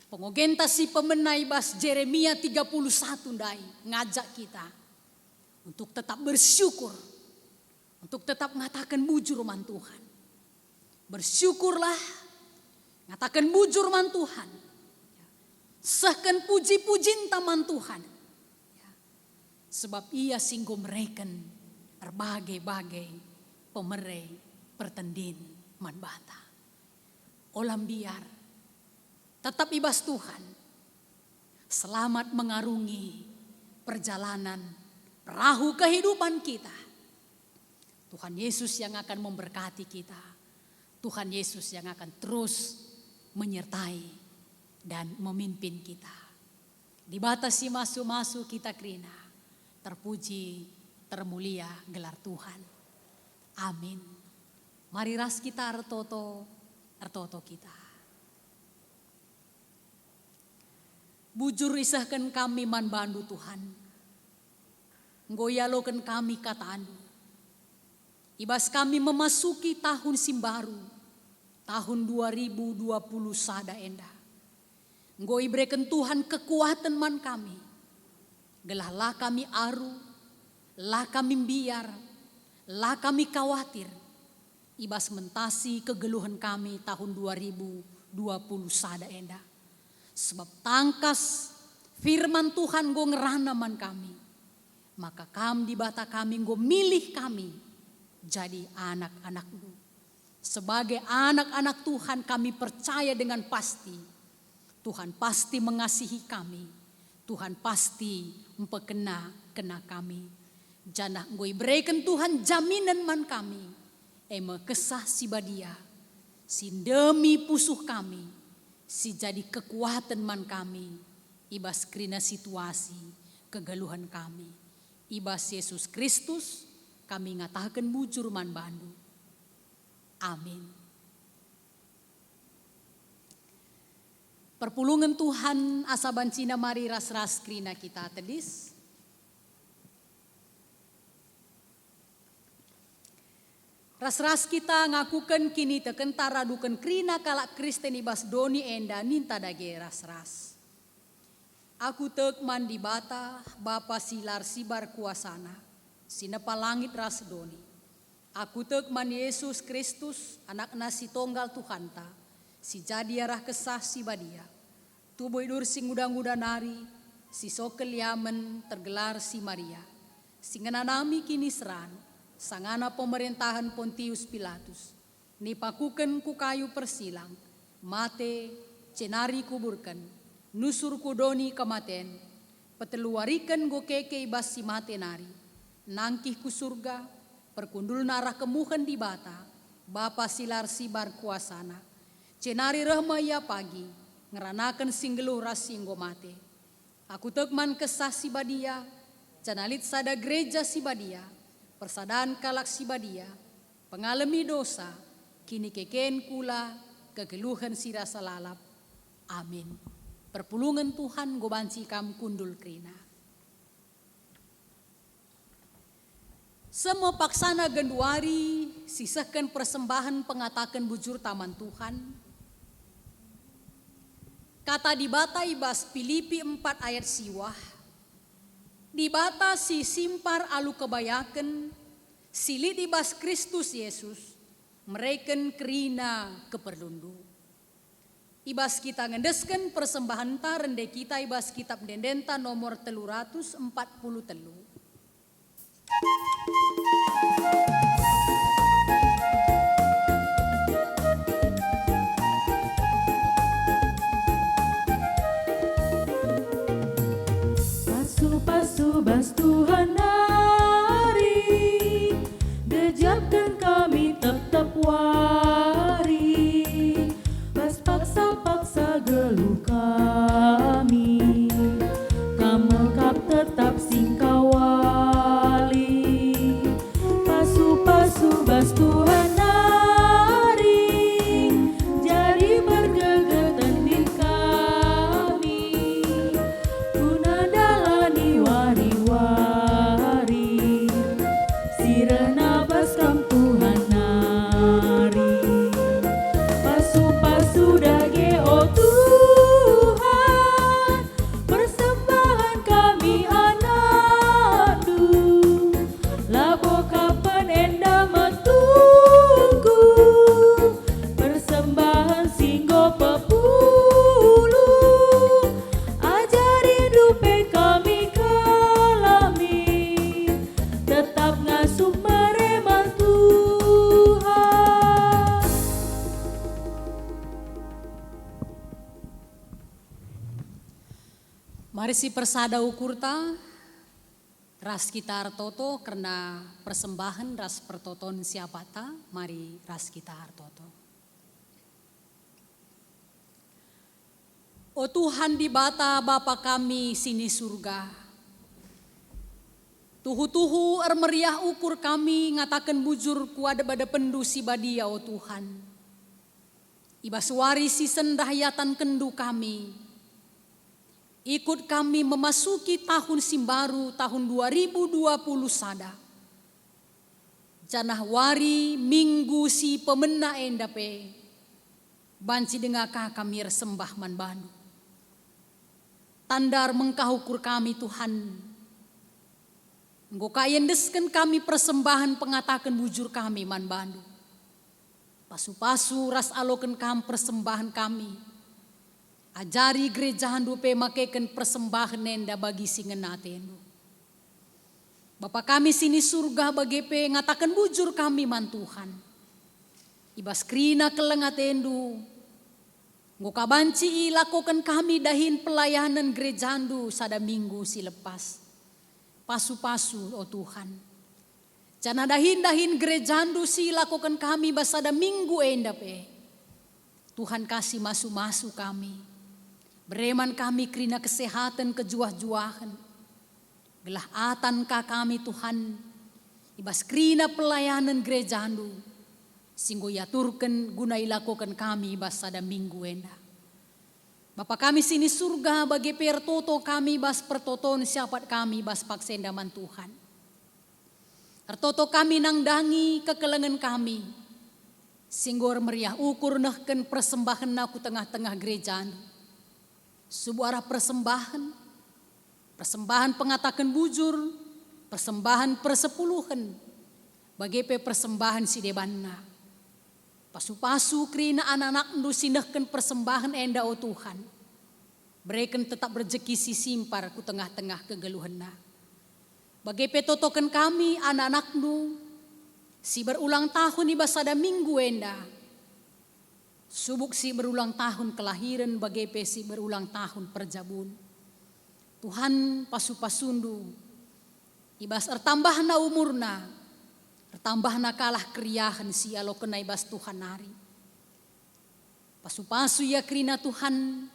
Pengogenta si pemenang ibas Jeremia 31 dai ngajak kita untuk tetap bersyukur, untuk tetap mengatakan bujur man Tuhan. Bersyukurlah, ngatakan bujur man Tuhan. Sahkan puji-pujin taman Tuhan. Sebab ia singgo mereken berbagai-bagai pemerai pertendin man bata. Olam biar tetap ibas Tuhan. Selamat mengarungi perjalanan perahu kehidupan kita. Tuhan Yesus yang akan memberkati kita. Tuhan Yesus yang akan terus menyertai dan memimpin kita. Dibatasi masuk-masuk kita kerina. Terpuji, termulia gelar Tuhan. Amin. Mari ras kita artoto kita. Bujur isahkan kami man bandu Tuhan. Nggoyalokan kami kata andu. Ibas kami memasuki tahun simbaru. Tahun 2020 sada enda. Nggoi berikan Tuhan kekuatan man kami. Gelah lah kami aru. Lah kami biar. Lah kami khawatir. Ibas mentasi kegeluhan kami tahun 2020 sada enda. Sebab tangkas firman Tuhan go ngerana man kami. Maka kam di bata kami go milih kami jadi anak-anak-Mu. Sebagai anak-anak Tuhan kami percaya dengan pasti. Tuhan pasti mengasihi kami. Tuhan pasti mempekena kami. Janah ngoi berikan Tuhan jaminan man kami. Ema kesah si badia. Si demi pusuh kami. Si jadi kekuatan man kami. Ibas krina situasi kegeluhan kami. Ibas Yesus Kristus kami ngatakan bujur man bandu. Amin. Perpulungan Tuhan asaban cina mari ras-ras krina kita tedis. Ras-ras kita ngakukan kini teken taradukan krina kalak Kristen ibas doni enda ninta dage ras-ras. Aku tek mandi bata Bapa silar sibar kuasana. Sinepa langit ras doni. Aku tek man Yesus Kristus anak nasi tonggal Tuhanta. Si jadi arah kesah si badia. Tubuh idur sing udang-udang nari. Si sokel yamen tergelar si Maria. Singananami kini seran. Sangana pemerintahan Pontius Pilatus. Nipakuken ku kayu persilang. Mate cenari kuburkan. Nusur kudoni kematen. Peteluarikan go keke ibas si mate nari. Nangkih ku surga. Perkundul narah kemuhan di bata. Bapa silar sibar kuasana. Cenari rahma ya pagi. Ngeranakan singgeluh ras singgo mate. Aku tekman kesah si badia. Canalit sada gereja si badia. Persadaan kalak si badia. Pengalami dosa. Kini keken kula. Kegeluhan si rasa lalap. Amin. Perpulungan Tuhan gobansi kam kundul krina. Semua paksana genduari sisakan persembahan pengatakan bujur taman Tuhan. Kata di bata ibas Filipi 4 ayat siwah. Di bata si simpar alu kebayaken silit ibas Kristus Yesus mereken krina keperlundu. Ibas kita ngendeskan persembahan ta rende kita ibas kitab dendenta nomor 343. Pasu-pasu bas Tuhan hari, dejapkan kami tetap wari. Bas paksa-paksa geluh kami, kamekap tetap singkawali. Pasu-pasu bas Tuhan hari, jadi bergegeten di kami. Guna dalani wari-wari, sirena bas kam Tuhan hari. Pasu-pasu dage oh Tuhan, persembahan kami anakmu. Labo kapan enda matunggu, persembahan singgo pepulu. Ajari dupe kami kalami, tetap ngasuh mereman Tuhan. Mari si persada ukurta ras kita artoto karena persembahan ras pertoton siapa ta. Mari ras kita artoto. O Tuhan di bata Bapa kami sini surga. Tuhu-tuhu meriah ukur kami ngatakan bujur kuada bada pendu si badia o Tuhan. Ibas wari si sendahayatan kendu kami. Ikut kami memasuki tahun simbaru tahun 2020 sada. Janawari minggu si pemena endape. Banci dengaka kami resembah man bandu. Tandar mengkahukur kami Tuhan. Engkau kayendeskan kami persembahan pengatakan bujur kami man bandu. Pasu-pasu ras alokan kami persembahan kami. Ajari gereja handu pe makeken persembahan nenda bagi singenatenu. Bapa kami sini surga bagi pe ngatakan bujur kami man Tuhan. Ibas krina kelengatendu. Ngoka banci lakukan kami dahin pelayanan gereja handu sada minggu si lepas. Pasu-pasu oh Tuhan. Jana dahin gereja handu si lakukan kami basada minggu enda pe. Tuhan kasih masu-masu kami. Bereman kami krina kesehatan kejuah-juahan. Gelah atan ka kami Tuhan. Ibas krina pelayanan gereja handu. Singgo yaturkan guna ilakukan kami ibas sada minggu enda. Bapa kami sini surga bagi pertoto kami bas pertoton siapat kami bas paksendaman Tuhan. Pertoto kami nangdangi kekelengan kami. Singgor meriah ukur nahken persembahan aku tengah-tengah gereja handu. Sebuah persembahan pengatakan bujur, persembahan persepuluhan, bagi persembahan si debanna. Pasu-pasu krina anak-anak ndu sindahkan persembahan enda o Tuhan. Berikan tetap rezeki si simpar ku tengah-tengah kegeluhanna. Bagi totokan kami anak-anak ndu si berulang tahun ibasada minggu enda. Subuk si berulang tahun kelahiran bagi si berulang tahun perjabun. Tuhan pasu-pasundu. Ibas ertambahna umurna. Ertambahna kalah kriahan si alo kena ibas Tuhan hari. Pasu-pasu ya krina Tuhan.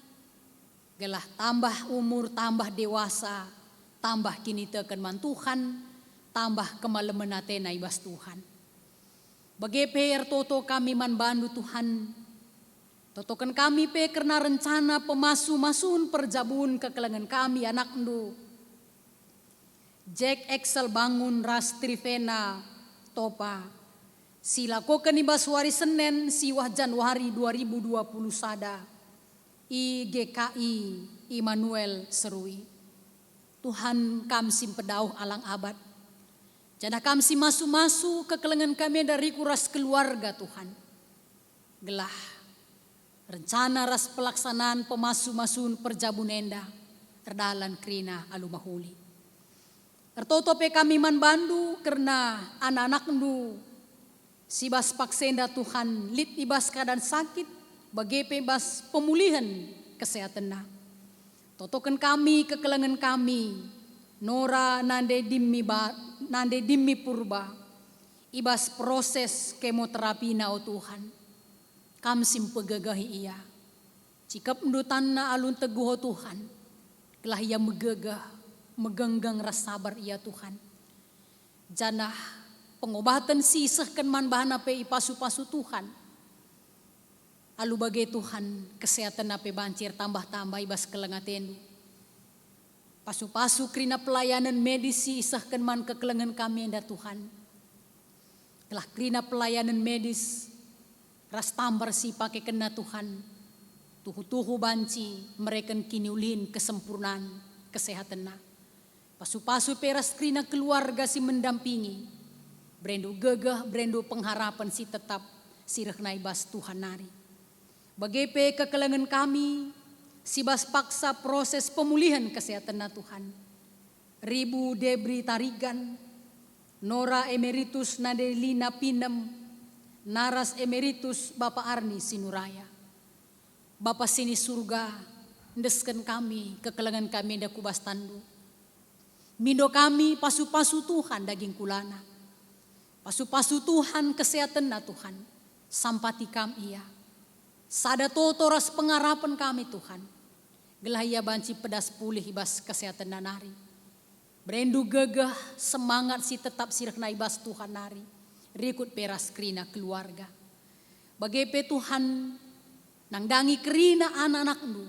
Gelah tambah umur, tambah dewasa. Tambah kini teken man Tuhan. Tambah kemalemenatena ibas Tuhan. Bagi ertoto kami man bandu Tuhan. Totokan kami pe karena rencana pemasu-masun perjabun kekelengan kami anak ndu. Jack Excel bangun ras Trivena topa. Silakokan ibas hari Senin siwah Januari 2020 sada. IGKI Immanuel Serui. Tuhan kam simpedauh alang abad. Jana kam si masu-masu kekelengan kami dari kuras keluarga Tuhan. Gelah. Rencana ras pelaksanaan pemasu-masun perjabun enda terdalan krina alumahuli. Tertotope kami man bandu karena anak-anak ndu sibas paksenda Tuhan lit ibas keadaan sakit bagi bebas pemulihan kesehatan. Totokan kami kekelengan kami Nora nande dimmi purba ibas proses kemoterapi na o Tuhan. Kam simpegagahi ia. Cikap ndutanna alun teguh Tuhan. Kelah ia megagah, megenggang ras sabar ia Tuhan. Janah pengobatan sisahkan man bahana pe ipasu-pasu Tuhan. Alu bagai Tuhan kesehatan ape bancir tambah-tambah ibas kelengatendu. Pasu-pasu krina pelayanan medis sisahkan man kekelengan kami enda Tuhan. Kelah krina pelayanan medis ras tambar si pakai kena Tuhan. Tuhu-tuhu banci mereka kini ulin kesempurnaan kesehatan na. Pasu-pasu peras krina keluarga si mendampingi. Brendo gegah, brendo pengharapan si tetap sirah naibas Tuhan nari. Bagepe kekelengan kami si bas paksa proses pemulihan kesehatan na Tuhan. Ribu Debri Tarigan, Nora Emeritus Nadelina Pinem, Naras Emeritus Bapak Arni Sinuraya. Bapak sini surga, ndesken kami, kekelengan kami da kubas tandu. Mindo kami pasu-pasu Tuhan daging kulana. Pasu-pasu Tuhan kesehatan na Tuhan. Sampati kami ia. Sada totoras pengarapan kami Tuhan. Gelah ia banci pedas pulih ibas kesehatan na nari. Berendu gegah semangat si tetap sirah naibas Tuhan nari. Rikut peras krina keluarga. Bagepe Tuhan nangdangi kerina anak-anak nu.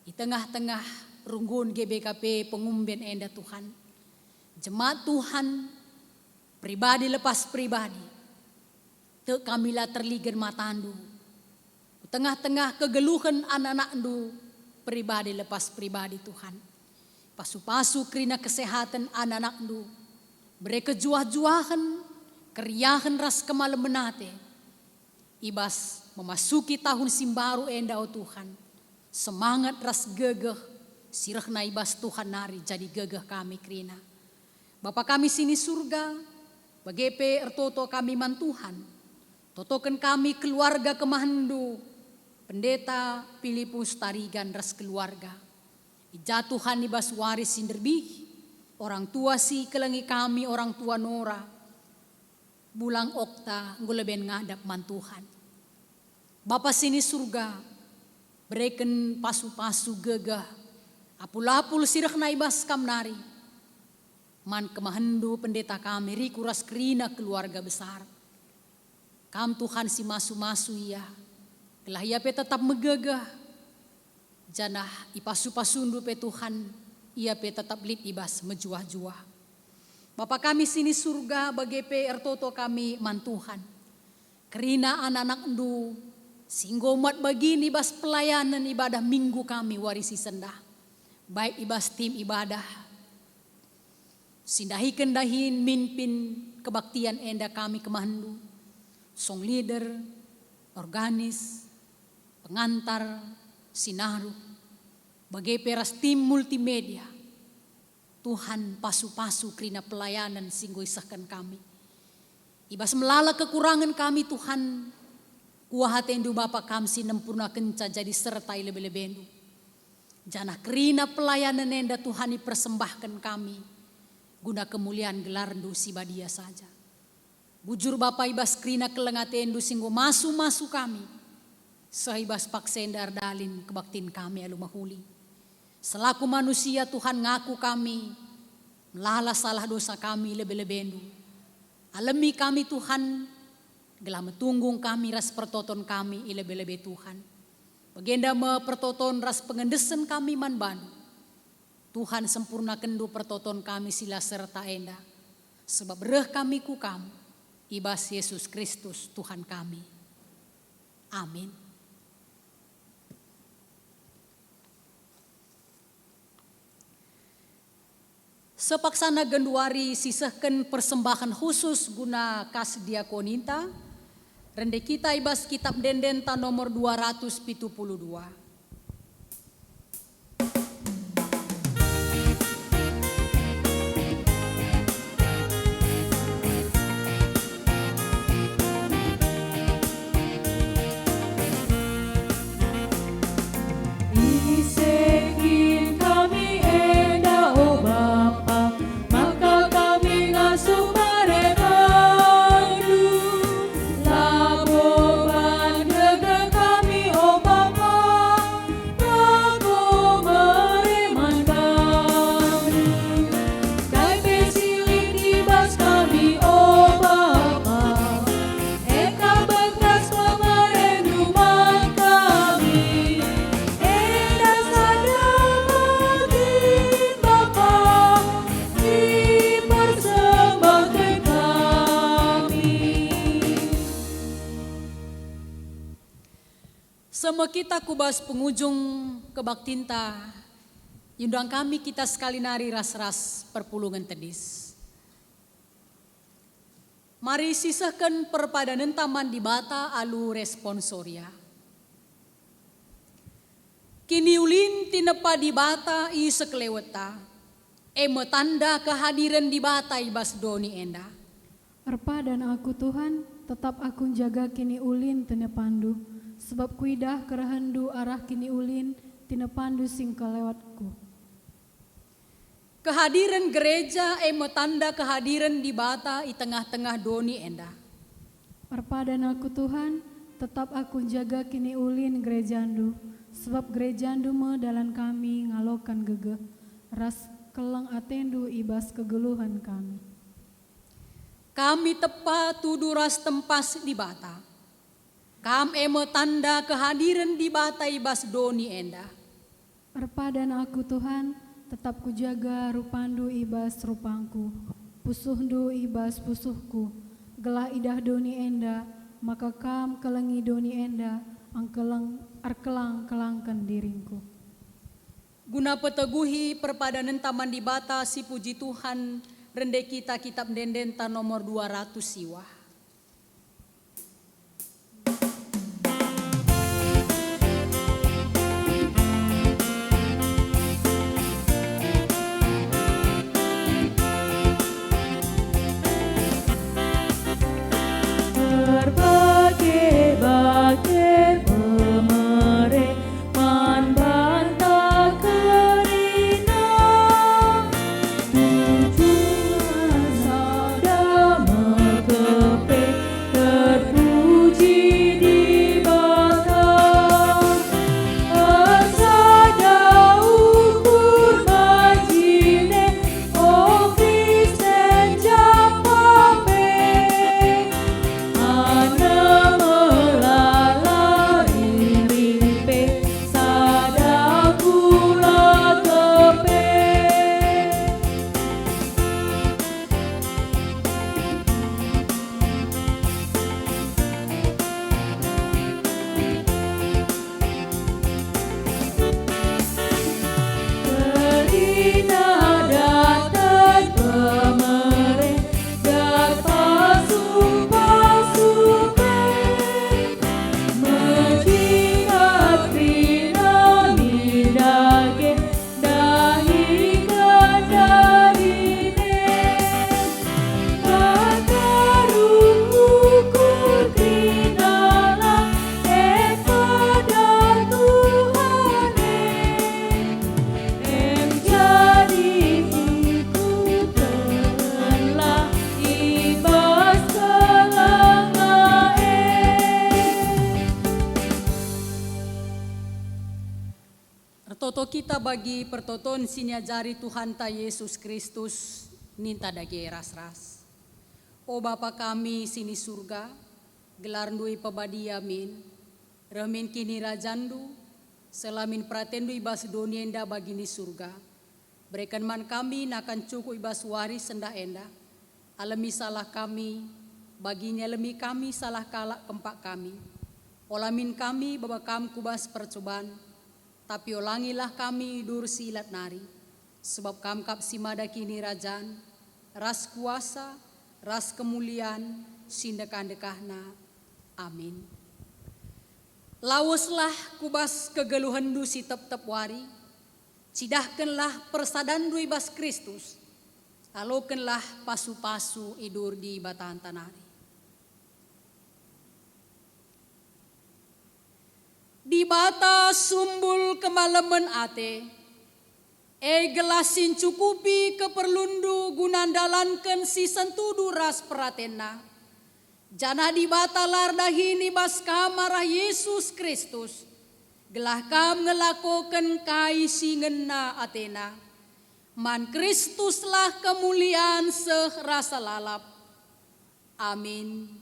Di tengah-tengah runggun GBKP pengumben enda Tuhan. Jemaat Tuhan, pribadi lepas pribadi, te kamilah terligen matandu. Tengah-tengah kegeluhan anak-anak ndu, pribadi lepas pribadi Tuhan. Pasu-pasu kerina kesehatan anak-anak ndu, mereka juah-juahan, keriahan ras kemalam menate. Ibas memasuki tahun simbaru enda o Tuhan. Semangat ras gegeh, sirah na ibas Tuhan nari jadi gegeh kami kerina. Bapa kami sini surga, bagepe ertoto kami man Tuhan. Totokan kami keluarga kemahandu, pendeta Filipus Tarigan ras keluarga. Ijatuhan ibas waris sinderbih, orang tua si kelengi kami orang tua Nora. Bulang okta nguleben ngadap man Tuhan. Bapa sini surga, berikan pasu-pasu gegah, apul-apul sirah na ibas kam nari. Man kemahandu pendeta kami rikuras kerina keluarga besar. Kam Tuhan si masu-masu iya, kelah ia pe tetap megegah. Janah ipasu-pasundu pe Tuhan, ia pe tetap lit ibas mejuah-juah. Bapa kami sini surga bagepe ertoto kami man Tuhan. Kerina anak-anak ndu, singgomat begini ibas pelayanan ibadah minggu kami warisi sendah. Baik ibas tim ibadah, sindahi kendahin mimpin kebaktian enda kami kemahandu. Song leader, organis, pengantar, sinaru, bagai peras tim multimedia. Tuhan pasu-pasu kerina pelayanan singgo isahkan kami. Ibas melala kekurangan kami Tuhan, kuahatendu Bapa kami sinempurna kenca jadi sertai lebe-lebendu. Jana kerina pelayanan enda Tuhan dipersembahkan kami, guna kemuliaan gelarndu si badia saja. Bujur Bapa ibas kerina kelengatendu singgo masu-masu kami, sahibas paksendar dalin kebaktin kami alumahuli. Selaku manusia Tuhan ngaku kami, melala salah dosa kami lebe-lebendu. Alami kami Tuhan, gelah metunggung kami ras pertoton kami ilebe-lebe Tuhan. Bagenda me pertoton ras pengendesen kami man bandu. Tuhan sempurna kendu pertoton kami sila serta enda. Sebab reh kami ku kamu, ibas Yesus Kristus Tuhan kami. Amin. Sepaksana genduari sisahkan persembahan khusus guna kas diakoninta. Rende kita ibas kitab dendenta nomor 272. Isekin kami enda o Bapa, maka kami ngasuh maremandu. Laboban gegeh kami o Bapa, lago mareman kami. Kai pesilit ibas kami o Bapa, eka bekas pemarenduman kami. Enda sadamatin Bapa, dipersembahkan kami. Semua kita kubas penghujung kebaktinta, yundang kami kita sekali nari ras-ras perpulungan tedis. Mari sisahkan perpadanan taman di bata alu responsoria. Kini ulin tinepa di bata i sekeleweta, tanda kehadiran di bata ibas doni enda. Erpa dan aku Tuhan, tetap aku jaga kini ulin tenepandu, sebab kuidah kerahandu arah kini ulin tinepandu sing kelewatku. Kehadiran gereja tanda kehadiran di bata i tengah-tengah doni enda. Erpa dan aku Tuhan, tetap aku jaga kini ulin gerejandu, sebab gerejandu me dalan kami ngalokan gegeh, ras kelang atendu ibas kegeluhan kami. Kami tepa tuduras tempas di bata. Kam tanda kehadiran di bata ibas doni enda. Erpa dan aku Tuhan, tetap kujaga rupandu ibas rupangku, pusuhndu ibas pusuhku, gelah idah doni enda, maka kam kelengi doni enda, arkelang kelangkan diringku. Guna peteguhi perpadanan taman di bata si puji Tuhan, rende kita kitab dendenta nomor 200 siwah. Berbagai-bagai pemere man banta kerina, tujuan sada mekepe terpuji di bata. Asada ukur majine, o Kristen japape, ana melala rimpe sada kula kepe. Kerina datang pemere dan pasukan menjingat Krina midage dahi kendarine, kakarung ukur Krina lah pada Tuhane, em jadi ikutanlah ibas kelengae. Pertoto kita bagi pertoton sinya jari Tuhan ta Yesus Kristus ninta dage ras-ras. O Bapa kami sini surga, gelar ndui pebadi amin, remin kini rajandu, selamin pratendu ibas donienda bagini surga. Berikan man kami nakan cukup ibas waris sendah enda, alami salah kami, baginya lemi kami salah kalak kempak kami. Olamin kami babakam kubas percobaan, tapi olangilah kami dur silat nari, sebab kamkap simada kini rajan, ras kuasa, ras kemuliaan, sindekan-dekahna. Amin. Lawuslah kubas kegeluhandu si tep-tep wari, cidahkanlah persadandu ibas Kristus, alokenlah pasu-pasu idur di batan tanari. Di bata sumbul kemalaman ate, gelasin cukupi keperlundu gunandalankan si sentudu ras pratena. Jana di bata lardahini bas kamarah Yesus Kristus, gelah kam ngelakokan kai singena atena. Man Kristuslah kemuliaan serasa lalap. Amin.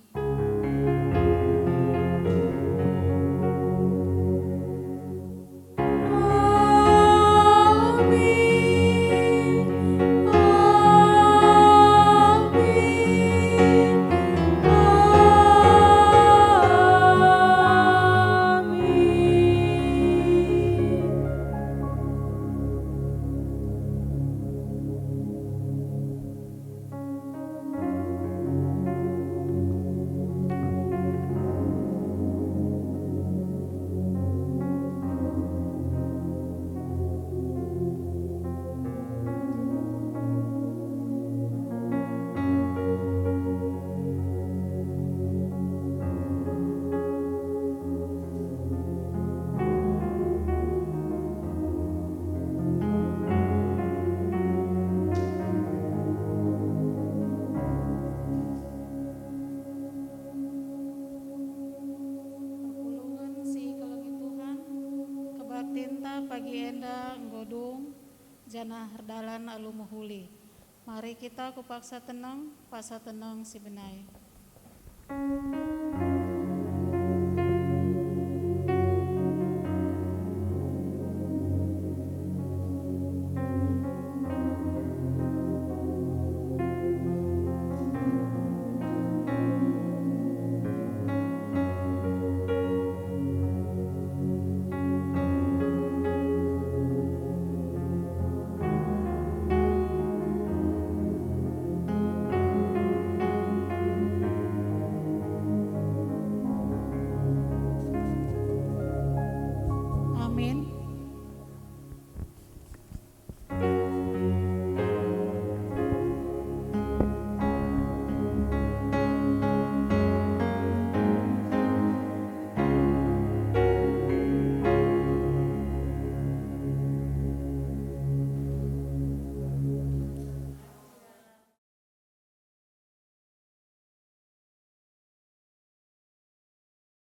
pagi enda nggodung jana herdalan alu muhuli. Mari kita kupaksa tenang, pasa tenang si benai.